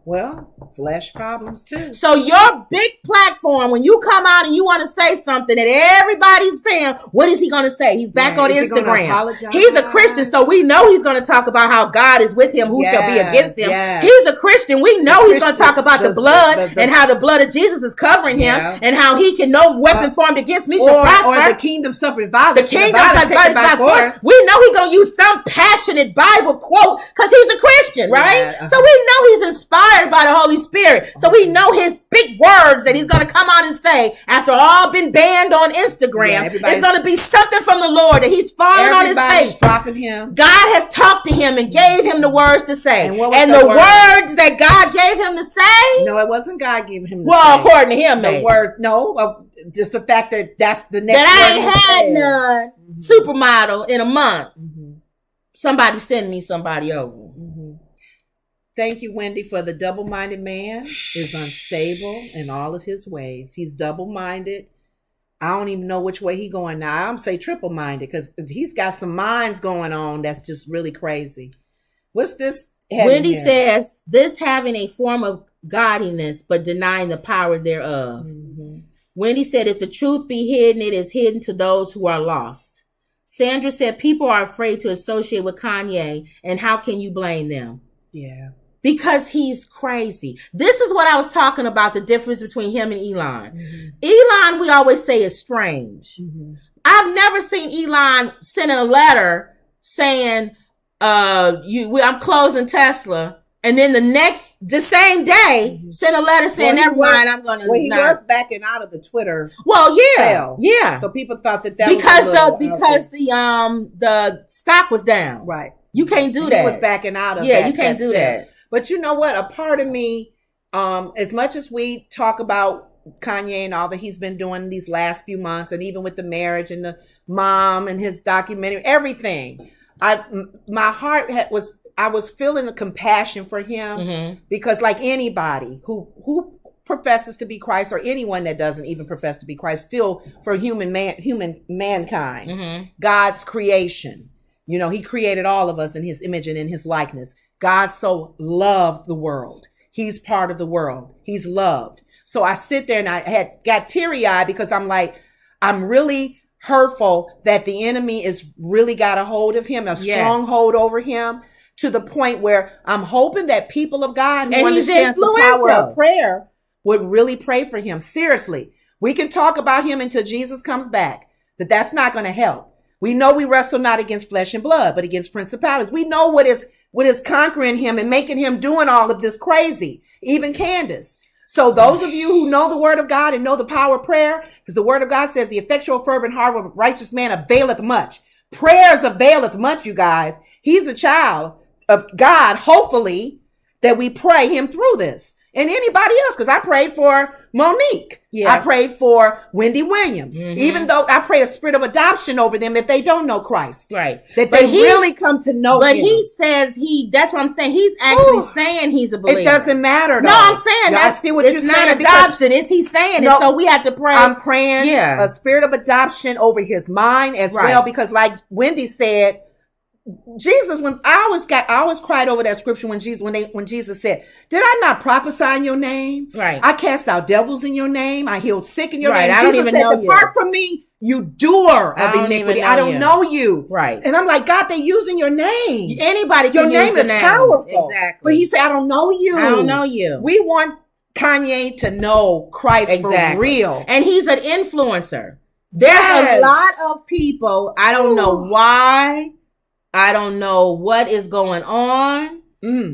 Well, flesh problems too. So your big platform, when you come out and you want to say something that everybody's saying, what is he going to say? He's back on Instagram. He's a Christian, so we know he's going to talk about how God is with him, who shall be against him. He's a Christian. We know he's going to talk about the blood and how the blood of Jesus is covering him and how he can no weapon formed against me shall prosper. Or the kingdom suffered violence. The kingdom suffered violence by force. We know he's going to use some passionate Bible quote because he's a Christian, right? So we know he's inspired by the Holy Spirit. So we know his big words that he's going to come out and say after all been banned on Instagram. It's going to be something from the Lord that he's falling on his face. Him. God has talked to him and gave him the words to say. And the words that God gave him to say? No, it wasn't God giving him to say. Well, according to him, the word, just the fact that that's the next that I ain't had none supermodel in a month. Somebody send me somebody over. Thank you, Wendy, for the double-minded man is unstable in all of his ways. He's double-minded. I don't even know which way he's going now. I'm going to say triple-minded because he's got some minds going on that's just really crazy. What's this? Wendy says, this having a form of godliness but denying the power thereof. Wendy said, if the truth be hidden, it is hidden to those who are lost. Sandra said, people are afraid to associate with Kanye, and how can you blame them? Yeah. Because he's crazy. This is what I was talking about, the difference between him and Elon. Elon, we always say, is strange. I've never seen Elon send a letter saying, I'm closing Tesla. And then the same day, send a letter saying, never mind, I'm going to. Well, he was backing out of the Twitter. Well, yeah. Yeah. So people thought that because the stock was down. Right. You can't do that. He was backing out of that. Yeah, you can't do that. But you know what? A part of me, as much as we talk about Kanye and all that he's been doing these last few months, and even with the marriage and the mom and his documentary, everything, my heart I was feeling a compassion for him because, like anybody who professes to be Christ, or anyone that doesn't even profess to be Christ, still for human mankind, God's creation. You know, he created all of us in his image and in his likeness. God so loved the world. He's part of the world. He's loved. So I sit there and I got teary-eyed because I'm like, I'm really hurtful that the enemy is really got a hold of him, a strong hold over him, to the point where I'm hoping that people of God who understand the power of prayer would really pray for him. Seriously, we can talk about him until Jesus comes back, but that's not going to help. We know we wrestle not against flesh and blood, but against principalities. We know what is conquering him and making him doing all of this crazy, even Candace. So those of you who know the word of God and know the power of prayer, because the word of God says the effectual fervent heart of a righteous man availeth much. Prayers availeth much, you guys. He's a child of God, hopefully, that we pray him through this. And anybody else, because I prayed for Monique. Yeah. I prayed for Wendy Williams. Mm-hmm. Even though I pray a spirit of adoption over them if they don't know Christ. Right. That they really come to know him. But he says that's what I'm saying. He's actually saying he's a believer. It doesn't matter though. No, I'm saying that's still what you're saying. It's not adoption. It's he's saying it. So we have to pray. I'm praying a spirit of adoption over his mind as well. Because like Wendy said, Jesus, when I always cried over that scripture when Jesus said, "Did I not prophesy in your name? Right. I cast out devils in your name. I healed sick in your name." I don't even know you. "Depart from me, you doer of iniquity. I don't know you." Right. And I'm like, God, they're using your name. Anybody can your name use the is name. powerful. Exactly. But he said, "I don't know you. I don't know you." We want Kanye to know Christ for real, and he's an influencer. There's a lot of people. I don't know why. I don't know what is going on,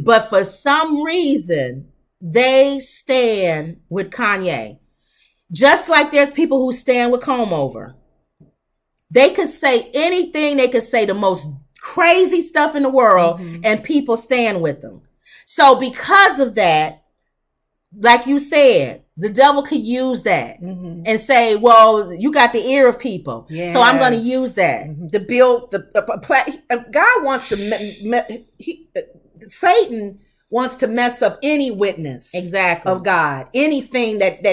but for some reason, they stand with Kanye. Just like there's people who stand with Comb Over. They could say anything. They could say the most crazy stuff in the world, and people stand with them. So because of that, like you said, the devil could use that and say, well, you got the ear of people. Yeah. So I'm going to use that to build God wants to, Satan wants to mess up any witness of God. Anything that,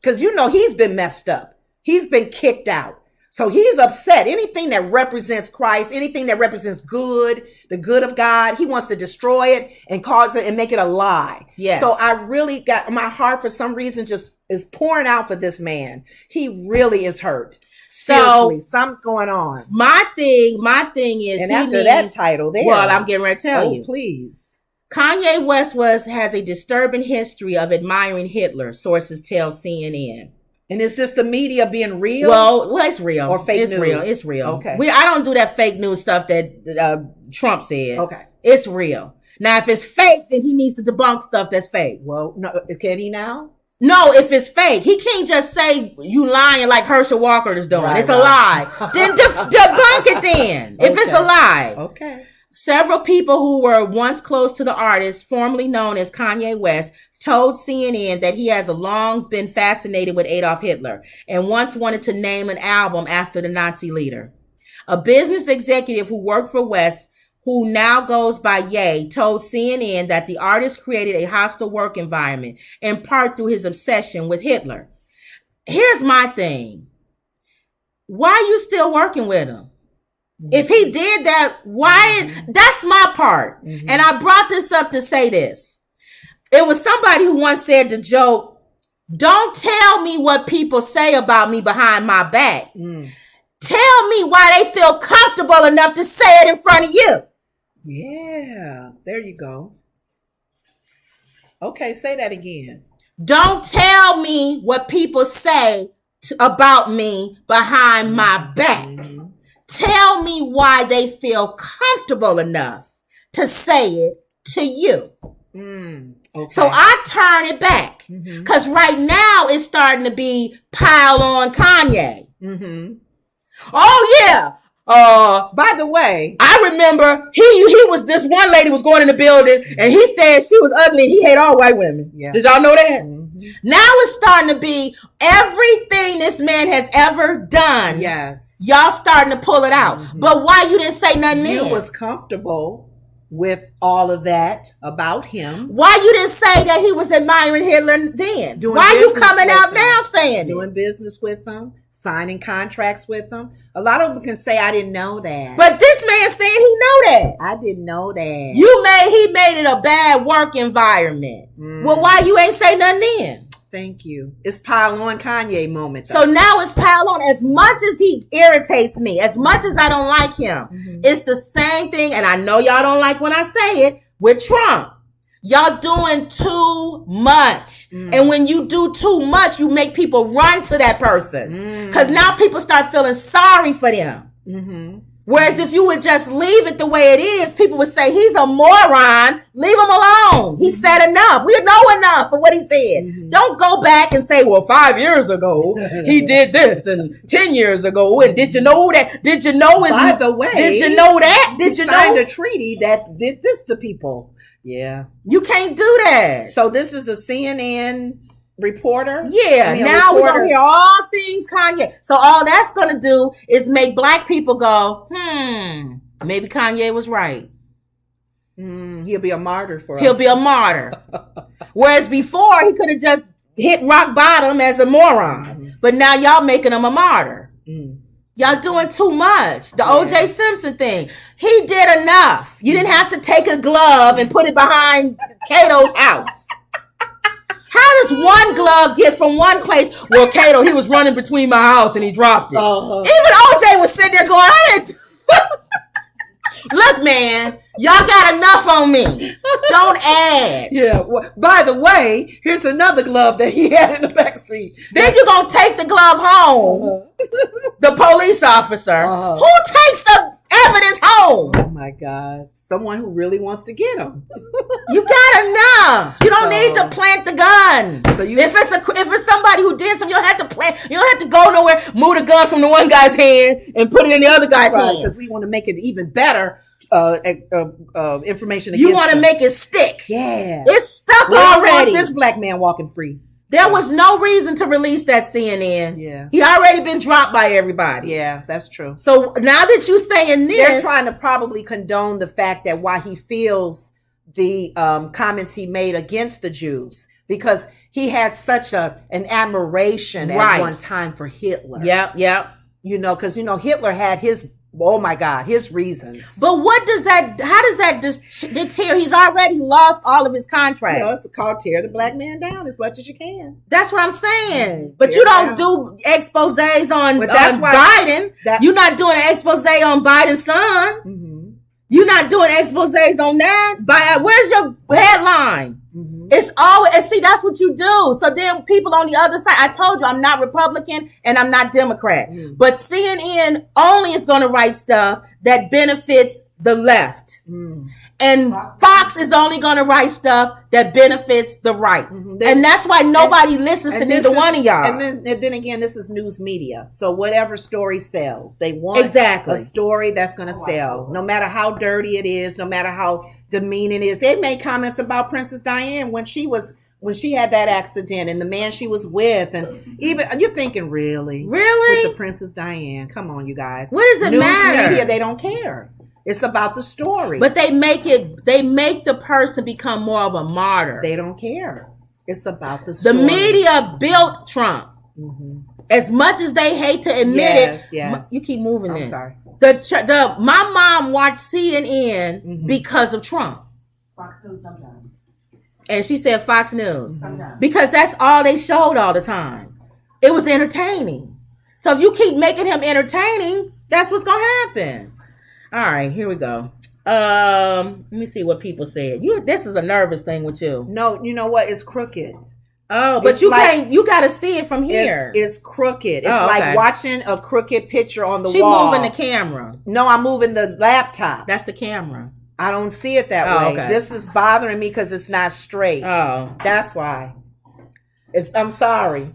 because he's been messed up. He's been kicked out. So he's upset. Anything that represents Christ, anything that represents good, the good of God, he wants to destroy it and cause it and make it a lie. Yes. So I really got my heart for some reason just is pouring out for this man. He really is hurt. So something's going on. My thing is, and after that title there, well, I'm getting ready to tell you. Please. Kanye West has a disturbing history of admiring Hitler, sources tell CNN. And is this the media being real? Well, it's real. Or fake news? It's real. Okay. I don't do that fake news stuff that Trump said. Okay. It's real. Now, if it's fake, then he needs to debunk stuff that's fake. Well, no, can he now? No, if it's fake. He can't just say you lying like Herschel Walker is doing. It's a lie. Then debunk it then. If it's a lie. Okay. Several people who were once close to the artist, formerly known as Kanye West, told CNN that he has long been fascinated with Adolf Hitler and once wanted to name an album after the Nazi leader. A business executive who worked for West, who now goes by Ye, told CNN that the artist created a hostile work environment, in part through his obsession with Hitler. Here's my thing. Why are you still working with him? If he did that, that's my part. And I brought this up to say this. It was somebody who once said the joke, don't tell me what people say about me behind my back. Tell me why they feel comfortable enough to say it in front of you. Yeah, there you go. Okay, say that again. Don't tell me what people say about me behind my back. Tell me why they feel comfortable enough to say it to you. Okay. So I turn it back. Because right now it's starting to be pile on Kanye. Oh, yeah. By the way, I remember he was, this one lady was going in the building and he said she was ugly and he hated all white women. Yeah. Did y'all know that? Now it's starting to be everything this man has ever done. Yes. Y'all starting to pull it out. But why you didn't say nothing then? You was comfortable with all of that about him. Why you didn't say that he was admiring Hitler then? Why you coming out now saying doing business with them, signing contracts with them? A lot of them can say, I didn't know that. But this man saying he know that. I didn't know that. He made it a bad work environment. Well, why you ain't say nothing then? Thank you. It's pile on Kanye moment. So now it's pile on. As much as he irritates me, as much as I don't like him, it's the same thing. And I know y'all don't like when I say it with Trump. Y'all doing too much. And when you do too much, you make people run to that person. Because now people start feeling sorry for them. Mm-hmm. Whereas if you would just leave it the way it is, people would say, he's a moron. Leave him alone. He said enough. We know enough of what he said. Mm-hmm. Don't go back and say, well, 5 years ago, he did this. And 10 years ago, and did you know that? Did you know his... By the way... Did you know that? Did you signed know... a treaty that did this to people. Yeah. You can't do that. So this is a CNN... reporter? Yeah, now we're going to hear all things Kanye. So all that's going to do is make black people go, maybe Kanye was right. He'll be a martyr for us. He'll be a martyr. Whereas before, he could have just hit rock bottom as a moron. Mm-hmm. But now y'all making him a martyr. Y'all doing too much. The O.J. Simpson thing. He did enough. You didn't have to take a glove and put it behind Cato's house. How does one glove get from one place? Well, Cato, he was running between my house and he dropped it. Uh-huh. Even OJ was sitting there going, look, man, y'all got enough on me. Don't add. Yeah. Well, by the way, here's another glove that he had in the backseat. Then you're going to take the glove home. The police officer. Who takes the evidence home? Oh my God. Someone who really wants to get him. You got enough. You don't need to plant the gun. So if it's somebody who did something, you don't have to plant. You don't have to go nowhere, move the gun from the one guy's hand and put it in the other guy's hand. Because we want to make it even better information. You want to make it stick. Yeah. It's stuck already. already. Want this black man walking free. There was no reason to release that CNN. Yeah. He already been dropped by everybody. Yeah, that's true. So now that you're saying this, they're trying to probably condone the fact that why he feels the comments he made against the Jews, because he had such an admiration at one time for Hitler. Yep. You know, because, Hitler had his, oh my God, his reasons. But how does that deter? He's already lost all of his contracts. It's called tear the black man down as much as you can. That's what I'm saying. But you don't do exposés on Biden. You're not doing an expose on Biden's son. Mm-hmm. You're not doing exposés on that. Where's your headline? Mm-hmm. It's always, and see, that's what you do. So then people on the other side, I told you, I'm not Republican and I'm not Democrat. Mm. But CNN only is going to write stuff that benefits the left. Mm. And Fox is only going to write stuff that benefits the right. Mm-hmm. And that's why nobody listens to neither one of y'all. And then again, this is news media. So whatever story sells, they want a story that's going to sell. No matter how dirty it is, no matter how demeaning it is. They made comments about Princess Diana when she had that accident and the man she was with. And even, you're thinking, really? With the Princess Diana. Come on, you guys. What does it matter? News media, they don't care. It's about the story. But they make the person become more of a martyr. They don't care. It's about the story. The media built Trump. Mm-hmm. As much as they hate to admit it. Yes. You keep moving this. I'm sorry. My mom watched CNN because of Trump. Fox News sometimes. And she said Fox News. Because that's all they showed all the time. It was entertaining. So if you keep making him entertaining, that's what's going to happen. All right, here we go. Let me see what people said. This is a nervous thing with you. No, you know what? It's crooked. Oh, but you can't. You got to see it from here. It's crooked. It's like watching a crooked picture on the wall. She's moving the camera. No, I'm moving the laptop. That's the camera. I don't see it that way. Okay. This is bothering me because it's not straight. Oh, that's why. I'm sorry.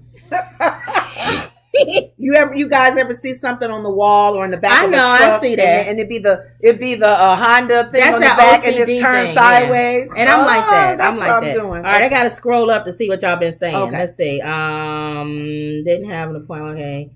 You guys ever see something on the wall or in the back of the truck? I see that. And it'd be the Honda thing on the back and it's turned sideways. Yeah. And I'm like that. That's what I'm doing. All right, I got to scroll up to see what y'all been saying. Okay. Let's see. Didn't have an appointment. Okay.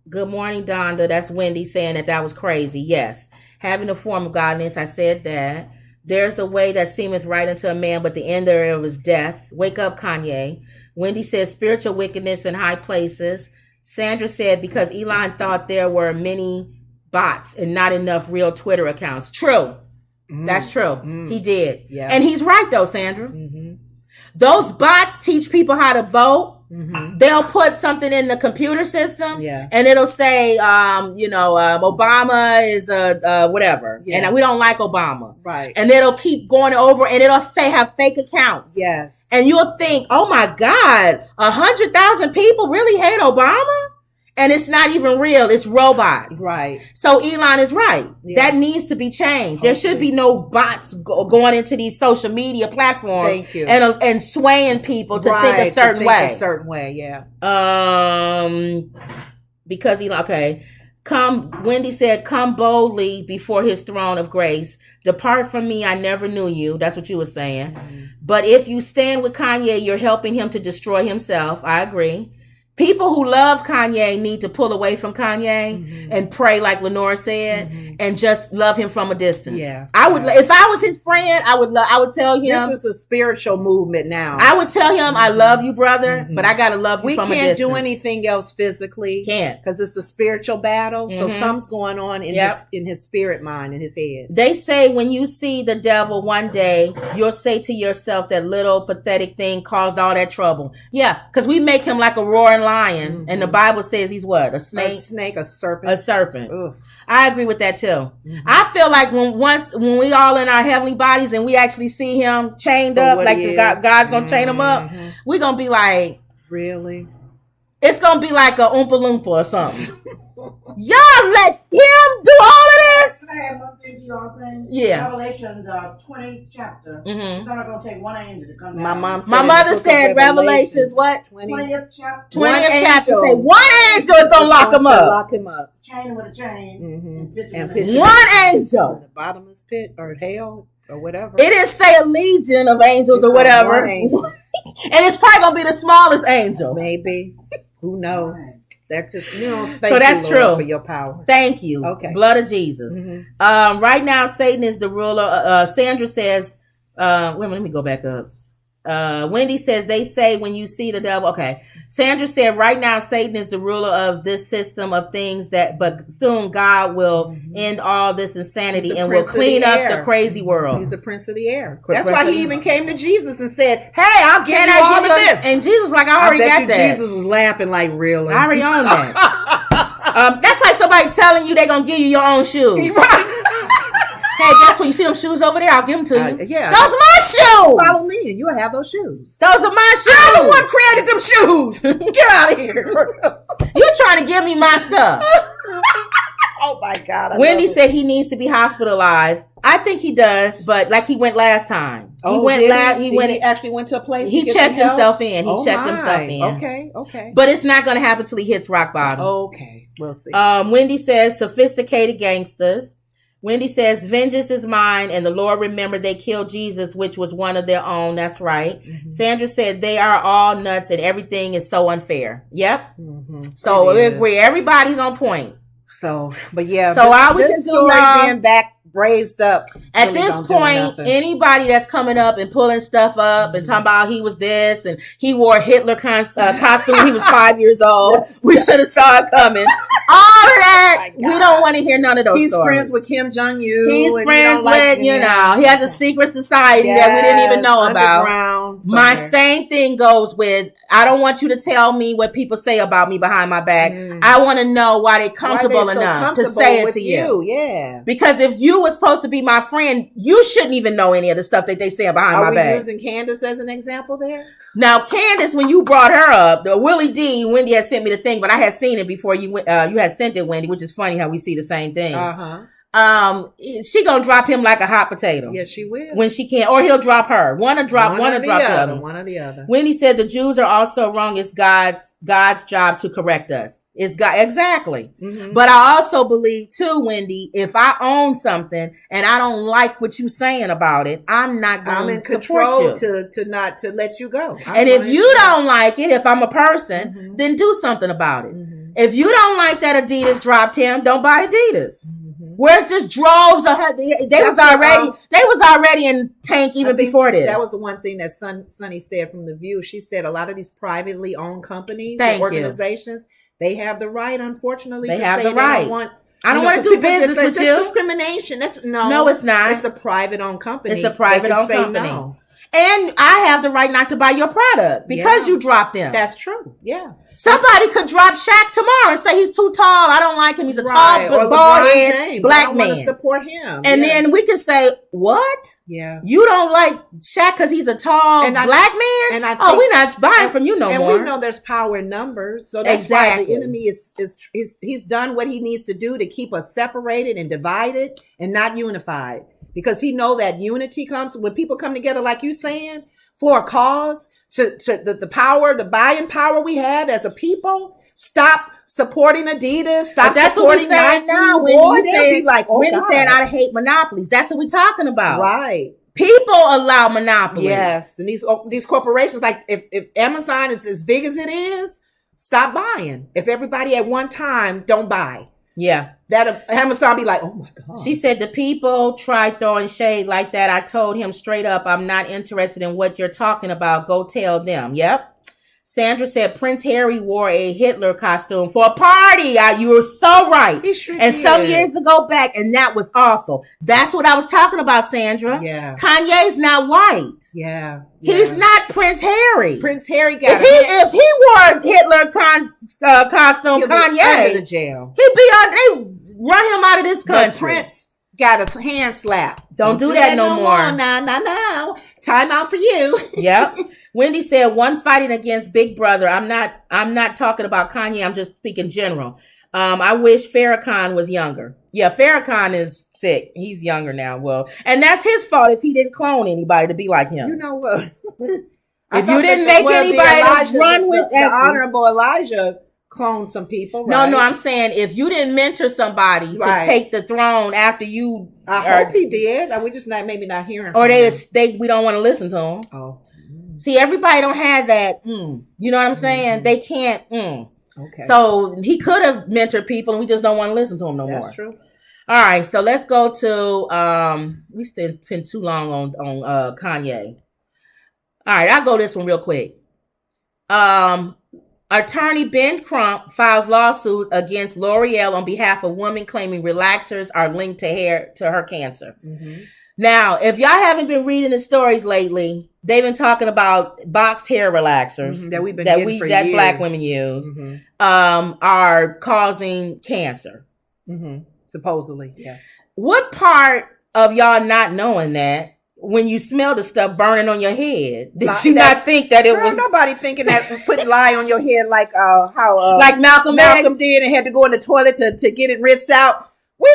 Good morning, Donda. That's Wendy saying that was crazy. Yes. Having a form of godliness. I said that. There's a way that seemeth right unto a man, but the end thereof is death. Wake up, Kanye. Wendy says spiritual wickedness in high places. Sandra said because Elon thought there were many bots and not enough real Twitter accounts. True. That's true. He did. Yeah. And he's right though, Sandra. Mm-hmm. Those bots teach people how to vote. Mm-hmm. They'll put something in the computer system and it'll say, Obama is whatever. Yeah. And we don't like Obama. Right. And it'll keep going over and it'll have fake accounts. Yes. And you'll think, oh my God, 100,000 people really hate Obama? And it's not even real. It's robots. Right. So Elon is right. Yeah. That needs to be changed. There should be no bots going into these social media platforms Thank you. and swaying people to think a certain way. A certain way, yeah. Because Elon, okay. Wendy said, come boldly before his throne of grace. Depart from me, I never knew you. That's what you were saying. Mm-hmm. But if you stand with Kanye, you're helping him to destroy himself. I agree. People who love Kanye need to pull away from Kanye and pray, like Lenore said, and just love him from a distance. Yeah, I would. If I was his friend, I would tell him. This is a spiritual movement now. I would tell him, I love you, brother, but I gotta love you from a distance. We can't do anything else physically. Can't, because it's a spiritual battle. So something's going on in his spirit mind, in his head. They say when you see the devil one day, you'll say to yourself, that little pathetic thing caused all that trouble. Yeah, because we make him like a roaring lion, and the Bible says he's what? A snake, a serpent. A serpent. Ugh. I agree with that too. I feel like when we all in our heavenly bodies and we actually see him chained up, like God's gonna chain him up, we're gonna be like, really? It's gonna be like a Oompa Loompa or something. Y'all let him do all of this? Can I add one thing to y'all thing? Yeah. Revelation, the 20th chapter. It's not going to take one angel to come down. My mother said Revelations, what? 20th chapter. 20th chapter. Say one angel is going to lock him up. Lock him up. Chain him with a chain. And pitch one angel. The bottomless pit or hell or whatever. It is say a legion of angels or whatever. And it's probably going to be the smallest angel. Maybe. Who knows? That's just, thank so that's you, Lord, true for your power. Thank you. Okay. Blood of Jesus. Right now, Satan is the ruler. Sandra says, wait a minute, let me go back up. Wendy says, they say when you see the devil. Okay. Sandra said, right now, Satan is the ruler of this system of things but soon God will end all this insanity and will clean up the crazy world. He's the prince of the air. That's why he even came to Jesus and said, hey, I'll give you all of this. And Jesus was like, I already got that. Jesus was laughing like, really? I already own that. That's like somebody telling you they're going to give you your own shoes. Hey, guess what? You see them shoes over there? I'll give them to you. Yeah. Those are my shoes. Follow me and you'll have those shoes. Those are my shoes. I'm the one created them shoes. Get out of here. You're trying to give me my stuff. Oh my God. Wendy said he needs to be hospitalized. I think he does, but like he went last time. He actually went to a place. He checked himself in. He checked himself in. Okay. But it's not going to happen till he hits rock bottom. Okay. We'll see. Wendy says sophisticated gangsters. Wendy says, vengeance is mine, and the Lord remembered they killed Jesus, which was one of their own. That's right. Sandra said, they are all nuts, and everything is so unfair. Yep. So we agree. Everybody's on point. So, but yeah. So all we can do now, being back raised up. At really this point, anybody that's coming up and pulling stuff up and talking about he was this and he wore a Hitler costume when he was 5 years old, we should have saw it coming. All of that, we don't want to hear none of those He's stories. friends with Kim Jong-un. He's friends with, he has a secret society that we didn't even know about. My same thing goes with, I don't want you to tell me what people say about me behind my back. I want to know why they're comfortable enough to say it to you. Yeah. Because if you were supposed to be my friend, you shouldn't even know any of the stuff that they say behind my back. Are we using Candace as an example there? Now, Candace, when you brought her up, the Willie D, Wendy had sent me the thing, but I had seen it before you had sent it, Wendy, which is funny how we see the same things. She gonna drop him like a hot potato. Yes, she will. When she can, or he'll drop her. One or the other. One or the other. Wendy said the Jews are also wrong. It's God's job to correct us. It's God, exactly. But I also believe too, Wendy, if I own something and I don't like what you're saying about it, I'm not going to I'm in control to let you go. And if you don't like it, if I'm a person, then do something about it. If you don't like that Adidas dropped him, don't buy Adidas. Where's this droves of her? They was already in tank even before this. That was the one thing that Sunny said from The View. She said a lot of these privately owned companies and organizations, they have the right, unfortunately, to say they don't want. I don't want to do business with you. Discrimination. No, it's not. It's a private owned company. It's a private owned company. No. And I have the right not to buy your product because you dropped them. That's true. Yeah. Somebody could drop Shaq tomorrow and say he's too tall. I don't like him. He's a tall, bald-head black man. To support him. And then we can say, what? Yeah. You don't like Shaq because he's a tall black man? And we're not buying from you no more. And we know there's power in numbers. So that's why the enemy he's done what he needs to do to keep us separated and divided and not unified. Because he know that unity comes when people come together, like you saying, for a cause. To the power, the buying power we have as a people. Stop supporting Adidas. Stop that's supporting what we're saying now. When you saying I hate monopolies, that's what we're talking about, right? People allow monopolies. Yes, and these corporations, like if Amazon is as big as it is, stop buying. If everybody at one time don't buy, that Amazon be like, oh my God. She said the people try throwing shade like that. I told him straight up, I'm not interested in what you're talking about. Go tell them. Yep. Sandra said Prince Harry wore a Hitler costume for a party. You were so right. He sure and did. some years to go back, and that was awful. That's what I was talking about, Sandra. Yeah. Kanye's not white. Yeah. He's not Prince Harry. Prince Harry got if he wore a Hitler costume, Kanye under the jail. He'd be on. They run him out of this country. But Prince got a hand slap. Don't do that no more. No. Time out for you. Yep. Wendy said, one fighting against Big Brother. I'm not talking about Kanye. I'm just speaking general. I wish Farrakhan was younger. Yeah, Farrakhan is sick. He's younger now. Well, and that's his fault if he didn't clone anybody to be like him. You know what? If you didn't make anybody to run with the Honorable Elijah cloned some people. Right? No, I'm saying if you didn't mentor somebody to take the throne after you, I hope he did. We just maybe not hearing. Or we don't want to listen to him. Oh. See, everybody don't have that. You know what I'm saying? They can't. Okay. So he could have mentored people, and we just don't want to listen to him no more. That's true. All right, so let's go to. We spent too long on Kanye. All right, I'll go this one real quick. Attorney Ben Crump files lawsuit against L'Oreal on behalf of women claiming relaxers are linked to her cancer. Mm-hmm. Now, if y'all haven't been reading the stories lately, they've been talking about boxed hair relaxers that we've been getting for years. Black women use are causing cancer. Mm-hmm. Supposedly, yeah. What part of y'all not knowing that when you smell the stuff burning on your head, did you not think that it was? Nobody thinking that putting lye on your head like how like Malcolm did and had to go in the toilet to get it rinsed out. We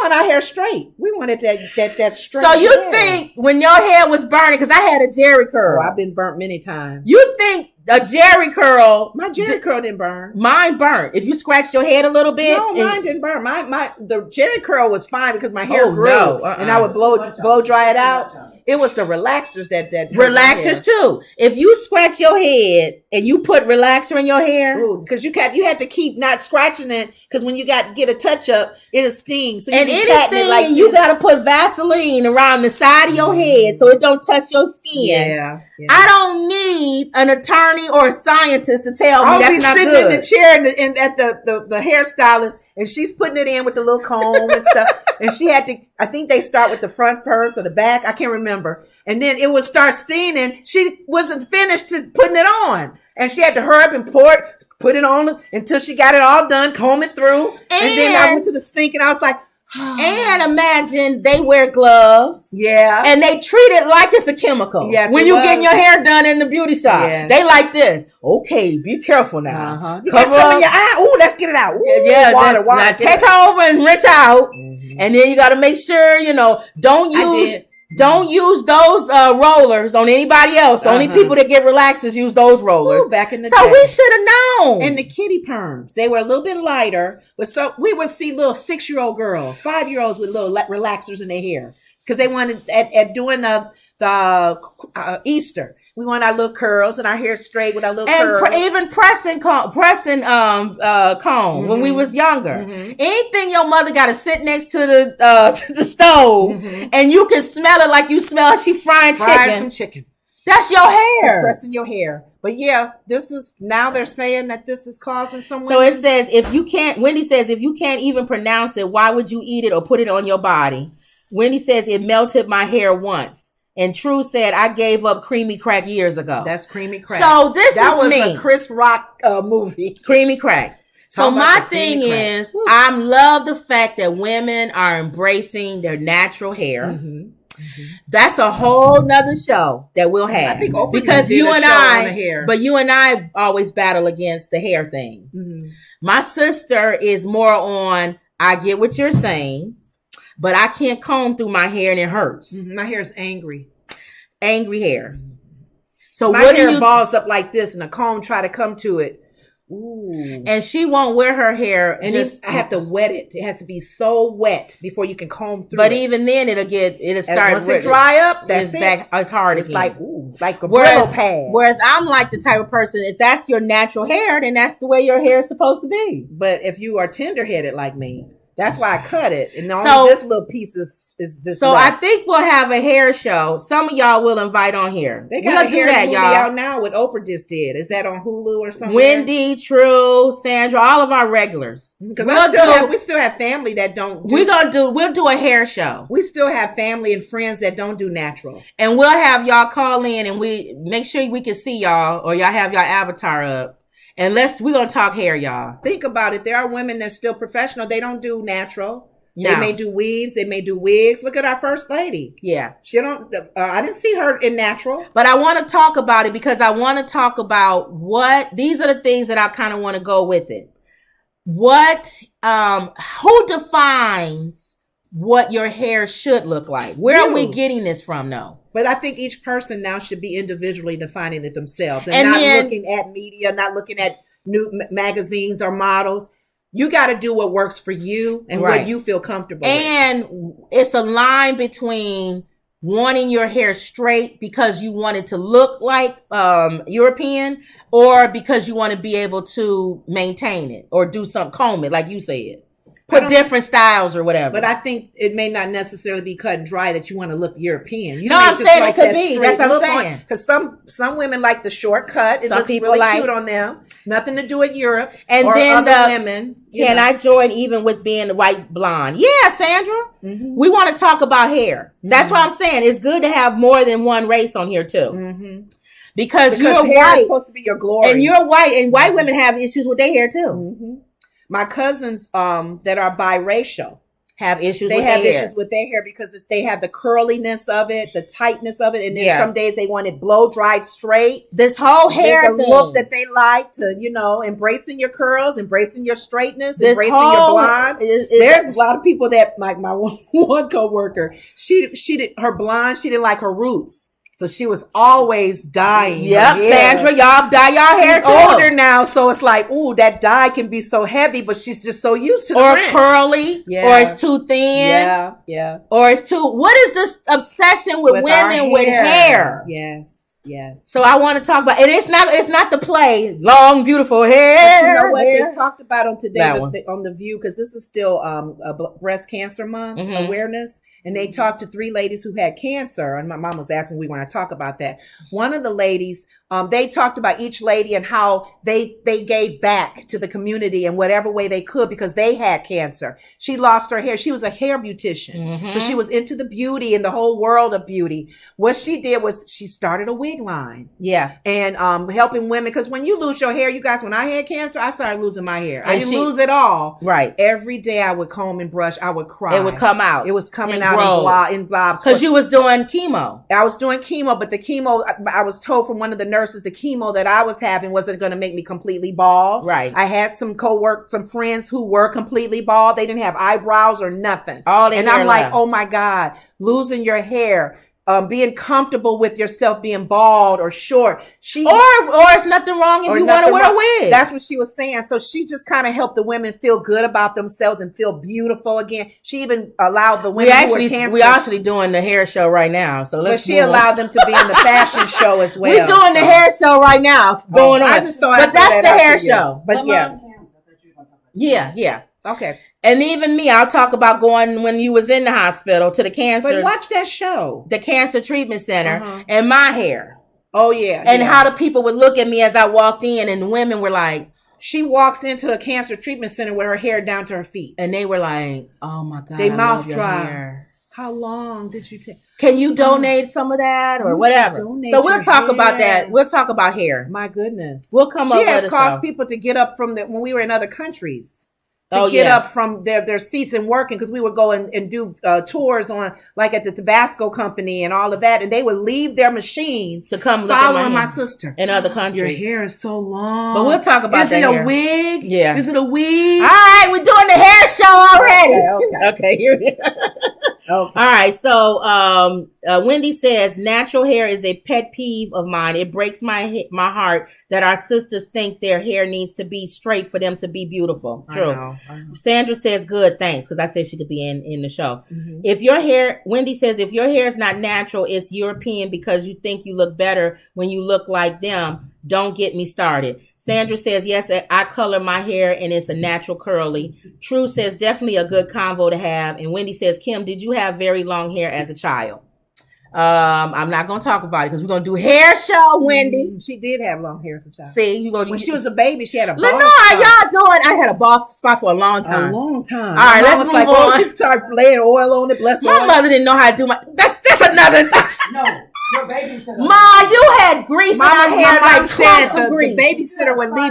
want our hair straight. We wanted that straight. So you think when your hair was burning, because I had a Jerry curl. Oh, I've been burnt many times. You think a Jerry curl? My Jerry curl didn't burn. Mine burnt. If you scratched your head a little bit. No, mine didn't burn. The Jerry curl was fine because my hair grew and I would blow dry it out. It was the relaxers that relaxers too. If you scratch your head and you put relaxer in your hair, because you had to keep not scratching it because when you get a touch up, it'll sting. So and anything you got to put Vaseline around the side of your head so it don't touch your skin. Yeah. I don't need an attorney or a scientist to tell me that's not good. I'll be sitting in the chair and at the hairstylist, and she's putting it in with the little comb and stuff. And she had to. I think they start with the front first or the back. I can't remember. And then it would start stinging. She wasn't finished putting it on, and she had to hurry up and put it on until she got it all done, comb it through, and then I went to the sink and I was like. And imagine they wear gloves. Yeah. And they treat it like it's a chemical. Yes. When you getting your hair done in the beauty shop. Yeah. They like this. Okay, be careful now. Uh-huh. You got some in your eye. Ooh, let's get it out. Ooh, yeah, water. Now take her over and rinse out. Mm-hmm. And then you got to make sure, don't use those rollers on anybody else. Only people that get relaxers use those rollers. Ooh, back in the day. So we should have known. And the kitty perms, they were a little bit lighter, but so we would see little 6-year-old girls, 5-year-olds with little relaxers in their hair because they wanted at doing the Easter. We want our little curls and our hair straight with our little curls. And even pressing comb when we was younger. Mm-hmm. Anything your mother got to sit next to the stove and you can smell it like you smell she frying some chicken. That's your hair. Pressing your hair. But yeah, now they're saying that this is causing some So it says Wendy says if you can't even pronounce it, why would you eat it or put it on your body? Wendy says it melted my hair once. And True said, I gave up creamy crack years ago. That's creamy crack. So that was me. a Chris Rock movie. Creamy crack. So my thing is, I love the fact that women are embracing their natural hair. Mm-hmm. Mm-hmm. That's a whole nother show that we'll have. I think Oprah because you and I always battle against the hair thing. Mm-hmm. My sister is more on, I get what you're saying, but I can't comb through my hair and it hurts. Mm-hmm. My hair is angry hair. So my hair balls up like this, and a comb try to come to it. Ooh. And she won't wear her hair, and I have to wet it. It has to be so wet before you can comb through. But even then, it'll start. Once it dry up, that's it. Back, it's hard. It's again. like a Brillo pad. Whereas I'm like the type of person, if that's your natural hair, then that's the way your hair is supposed to be. But if you are tender headed like me, that's why I cut it. And only this little piece is this. So I think we'll have a hair show. Some of y'all will invite on here. They got a hair movie out now. What Oprah just did. Is that on Hulu or something? Wendy, True, Sandra, all of our regulars. Because we still have family that don't. We'll do a hair show. We still have family and friends that don't do natural. And we'll have y'all call in and we make sure we can see y'all, or y'all have y'all avatar up. And we're going to talk hair, y'all. Think about it. There are women that's still professional. They don't do natural. No. They may do weaves. They may do wigs. Look at our first lady. Yeah. She don't, I didn't see her in natural. But I want to talk about it because I want to talk about these are the things that I kind of want to go with it. Who defines what your hair should look like? Where are we getting this from, though? But I think each person now should be individually defining it themselves and not looking at media, not looking at new magazines or models. You got to do what works for you and what you feel comfortable with. And it's a line between wanting your hair straight because you want it to look like European, or because you want to be able to maintain it or do something, comb it, like you said. Put different styles or whatever. But I think it may not necessarily be cut and dry that you want to look European. I'm saying it could be. That's what I'm saying. Because some women like the short cut. It looks really cute on them. Nothing to do with Europe and or then other women. Can I join even with being white blonde? Yeah, Sandra. Mm-hmm. We want to talk about hair. That's what I'm saying. It's good to have more than one race on here too. Mm-hmm. Because you're hair white. Is supposed to be your glory. And you're white. And white women have issues with their hair too. Mm-hmm. My cousins that are biracial have issues with their hair because they have the curliness of it, the tightness of it, and then some days they want it blow dried straight. This whole hair thing. Look that they like to, embracing your curls, embracing your straightness, embracing your blonde. There's a lot of people that, like my one coworker, she did her blonde, she didn't like her roots. So she was always dyeing. Yep, Sandra, y'all dye y'all hair too. She's older now, so it's like, ooh, that dye can be so heavy, but she's just so used to or curly, or it's too thin. Yeah. Or it's too. What is this obsession with women with hair? Yes. So I want to talk about, and it's not the play long, beautiful hair. But you know what they talked about on today on the View, because this is still breast cancer month awareness. And they talked to 3 ladies who had cancer. And my mom was asking, we want to talk about that. One of the ladies, they talked about each lady and how they gave back to the community in whatever way they could because they had cancer. She lost her hair. She was a hair beautician. Mm-hmm. So she was into the beauty and the whole world of beauty. What she did was she started a wig line. Yeah. And helping women. Because when you lose your hair, you guys, when I had cancer, I started losing my hair. I didn't lose it all. Right. Every day I would comb and brush. I would cry. It would come out. It was coming out in blobs. Because you was doing chemo. I was doing chemo, but the chemo, I was told from one of the nurses, the chemo that I was having wasn't going to make me completely bald. Right. I had some friends who were completely bald. They didn't have eyebrows or nothing. And I'm like, oh my God, losing your hair. Being comfortable with yourself being bald or short. Or it's nothing wrong if you want to wear a wig. That's what she was saying. So she just kind of helped the women feel good about themselves and feel beautiful again. She even allowed the women who were cancer. We're actually doing the hair show right now. But she allowed them to be in the fashion show as well. We're doing the hair show right now. Going on. I just thought but that's the hair show. But yeah. Okay. And even me, I'll talk about going when you was in the hospital to the cancer. But watch that show. The Cancer Treatment Center and my hair. Oh, yeah. And how the people would look at me as I walked in, and women were like, she walks into a cancer treatment center with her hair down to her feet. And they were like, oh my God. They mouth dry. How long did you take? Can you donate some of that or whatever? So we'll talk about that. We'll talk about hair. My goodness. We'll come up with a show. She has caused people to get up from when we were in other countries. To get up from their seats and working, because we would go and do tours on, like at the Tabasco company and all of that, and they would leave their machines to come look following my sister in other countries. Your hair is so long. But we'll talk about that. Is it a wig? Yeah. Is it a wig? All right, we're doing the hair show already. Okay. Here we go. Okay. All right. So Wendy says natural hair is a pet peeve of mine. It breaks my heart that our sisters think their hair needs to be straight for them to be beautiful. True. I know. Sandra says good, thanks, because I said she could be in the show. Mm-hmm. If your hair, Wendy says, if your hair is not natural, it's European because you think you look better when you look like them. Don't get me started. Sandra says, yes, I color my hair and it's a natural curly. True says, definitely a good convo to have. And Wendy says, Kim, did you have very long hair as a child? I'm not going to talk about it because we're going to do hair show, Wendy. She did have long hair as a child. See, when she was a baby, she had a bald spot. Y'all doing? I had a bald spot for a long time. A long time. All right, let's move on. She started laying oil on it. Bless my mother didn't know how to do my. That's another. No. Your babysitter. Ma, you had grease in her hair like the babysitter would leave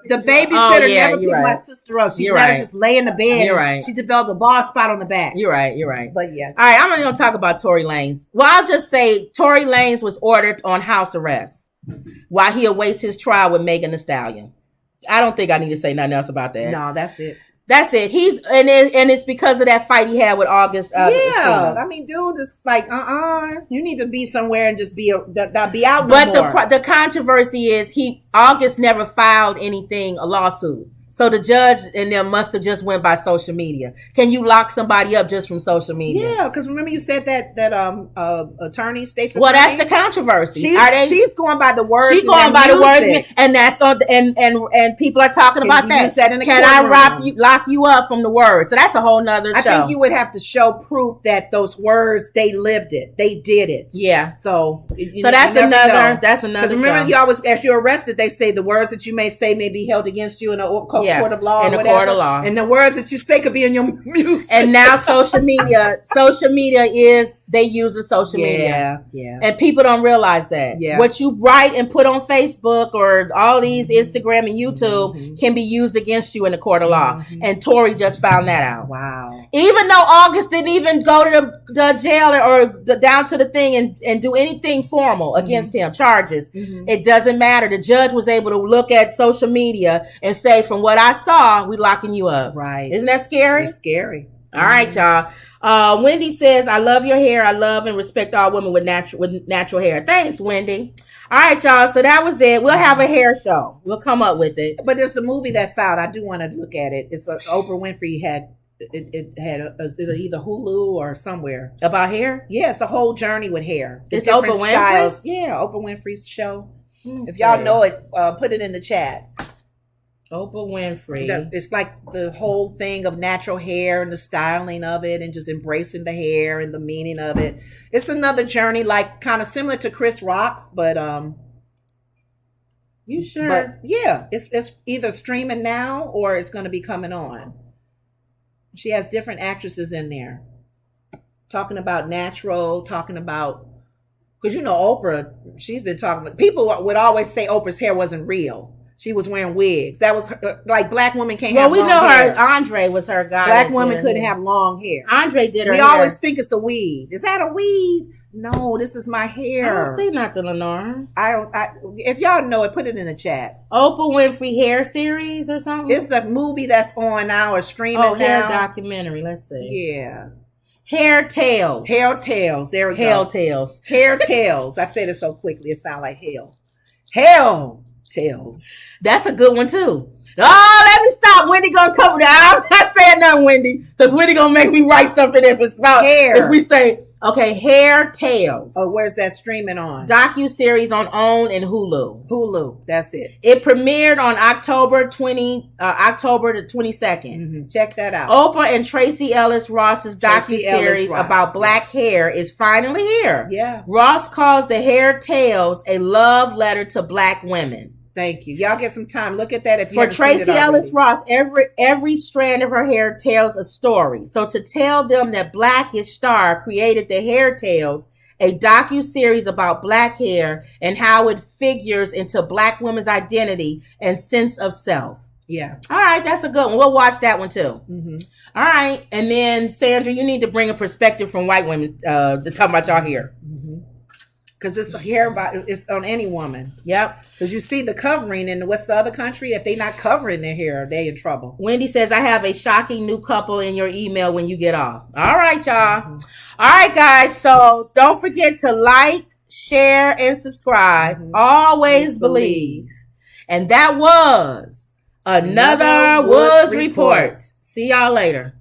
the babysitter never picked my sister up. She let her just lay in the bed. You're right. She developed a bald spot on the back. You're right. But yeah. All right, I'm only going to talk about Tory Lanez. Well, I'll just say Tory Lanez was ordered on house arrest while he awaits his trial with Megan Thee Stallion. I don't think I need to say nothing else about that. No, that's it. That's it. He's and it's because of that fight he had with August. I mean, dude, it's like, you need to be somewhere and just be out. But the controversy is August never filed a lawsuit. So the judge and them must have just went by social media. Can you lock somebody up just from social media? Yeah, because remember you said that attorney, state's attorney. Well, that's the controversy. She's going by the words. She's going by the words, and that's on. And people are talking about that. Can I lock you up from the words? So that's a whole nother show. I think you would have to show proof that those words they lived it, they did it. Yeah. So that's another. That's another. Because remember, you always, as you're arrested, they say the words that you may say may be held against you in a court of law, in a court of law, and the words that you say could be in your music. And now social media is they use the social media, and people don't realize that. Yeah. What you write and put on Facebook or all these Instagram and YouTube can be used against you in the court of law. And Tory just found that out. Wow! Even though August didn't even go to the jail or down to the thing and do anything formal against him, charges, it doesn't matter. The judge was able to look at social media and say, from what I saw, we locking you up. Right. Isn't that scary? It's scary. All right, y'all. Wendy says, I love your hair. I love and respect all women with natural hair. Thanks, Wendy. All right, y'all. So that was it. We'll have a hair show. We'll come up with it. But there's a movie that's out. I do want to look at it. It's Oprah Winfrey had either Hulu or somewhere about hair. Yeah, it's a whole journey with hair. It's Oprah Winfrey. Yeah, Oprah Winfrey's show. If y'all know it, put it in the chat. Oprah Winfrey. It's like the whole thing of natural hair and the styling of it and just embracing the hair and the meaning of it. It's another journey, like kind of similar to Chris Rock's, but you sure? But yeah, it's either streaming now or it's going to be coming on. She has different actresses in there talking about natural, talking about, because Oprah, she's been talking about, people would always say Oprah's hair wasn't real. She was wearing wigs. That was like black women can't have long hair. Well, we know Andre was her guy. Black women couldn't have long hair. Andre did her hair. We always think it's a weave. Is that a weave? No, this is my hair. I don't see nothing, Lenore. If y'all know it, put it in the chat. Oprah Winfrey hair series or something? It's a movie that's on now or streaming now. Hair documentary. Let's see. Yeah. Hair Tales. Hair Tales. There we go. Hair Tales. Hair Tales. I said it so quickly. It sounds like hell. Hell Tales. That's a good one too. Oh, let me stop. Wendy gonna come down. I'm not saying nothing, Wendy, because Wendy gonna make me write something if it's about hair. If we say, okay, Hair Tales. Oh, where's that streaming on? Docu-series on OWN and Hulu. Hulu, that's it. It premiered on October the 22nd. Check that out. Oprah and Tracy Ellis Ross's docu-series about black hair is finally here. Yeah. Ross calls the Hair Tales a love letter to black women. Thank you. Y'all get some time. Look at that if you For Tracy Ellis Ross, every strand of her hair tells a story. So to tell them that Blackish Star created the Hair Tales, a docuseries about black hair and how it figures into black women's identity and sense of self. Yeah. All right, that's a good one. We'll watch that one too. Mm-hmm. All right, and then Sandra, you need to bring a perspective from white women to talk about y'all hair. Because it's hair it's on any woman. Yep. Because you see the covering in what's the other country? If they not covering their hair, they in trouble. Wendy says, I have a shocking new couple in your email when you get off. All right, y'all. Mm-hmm. All right, guys. So don't forget to like, share, and subscribe. Mm-hmm. Always believe. And that was another Woods Report. See y'all later.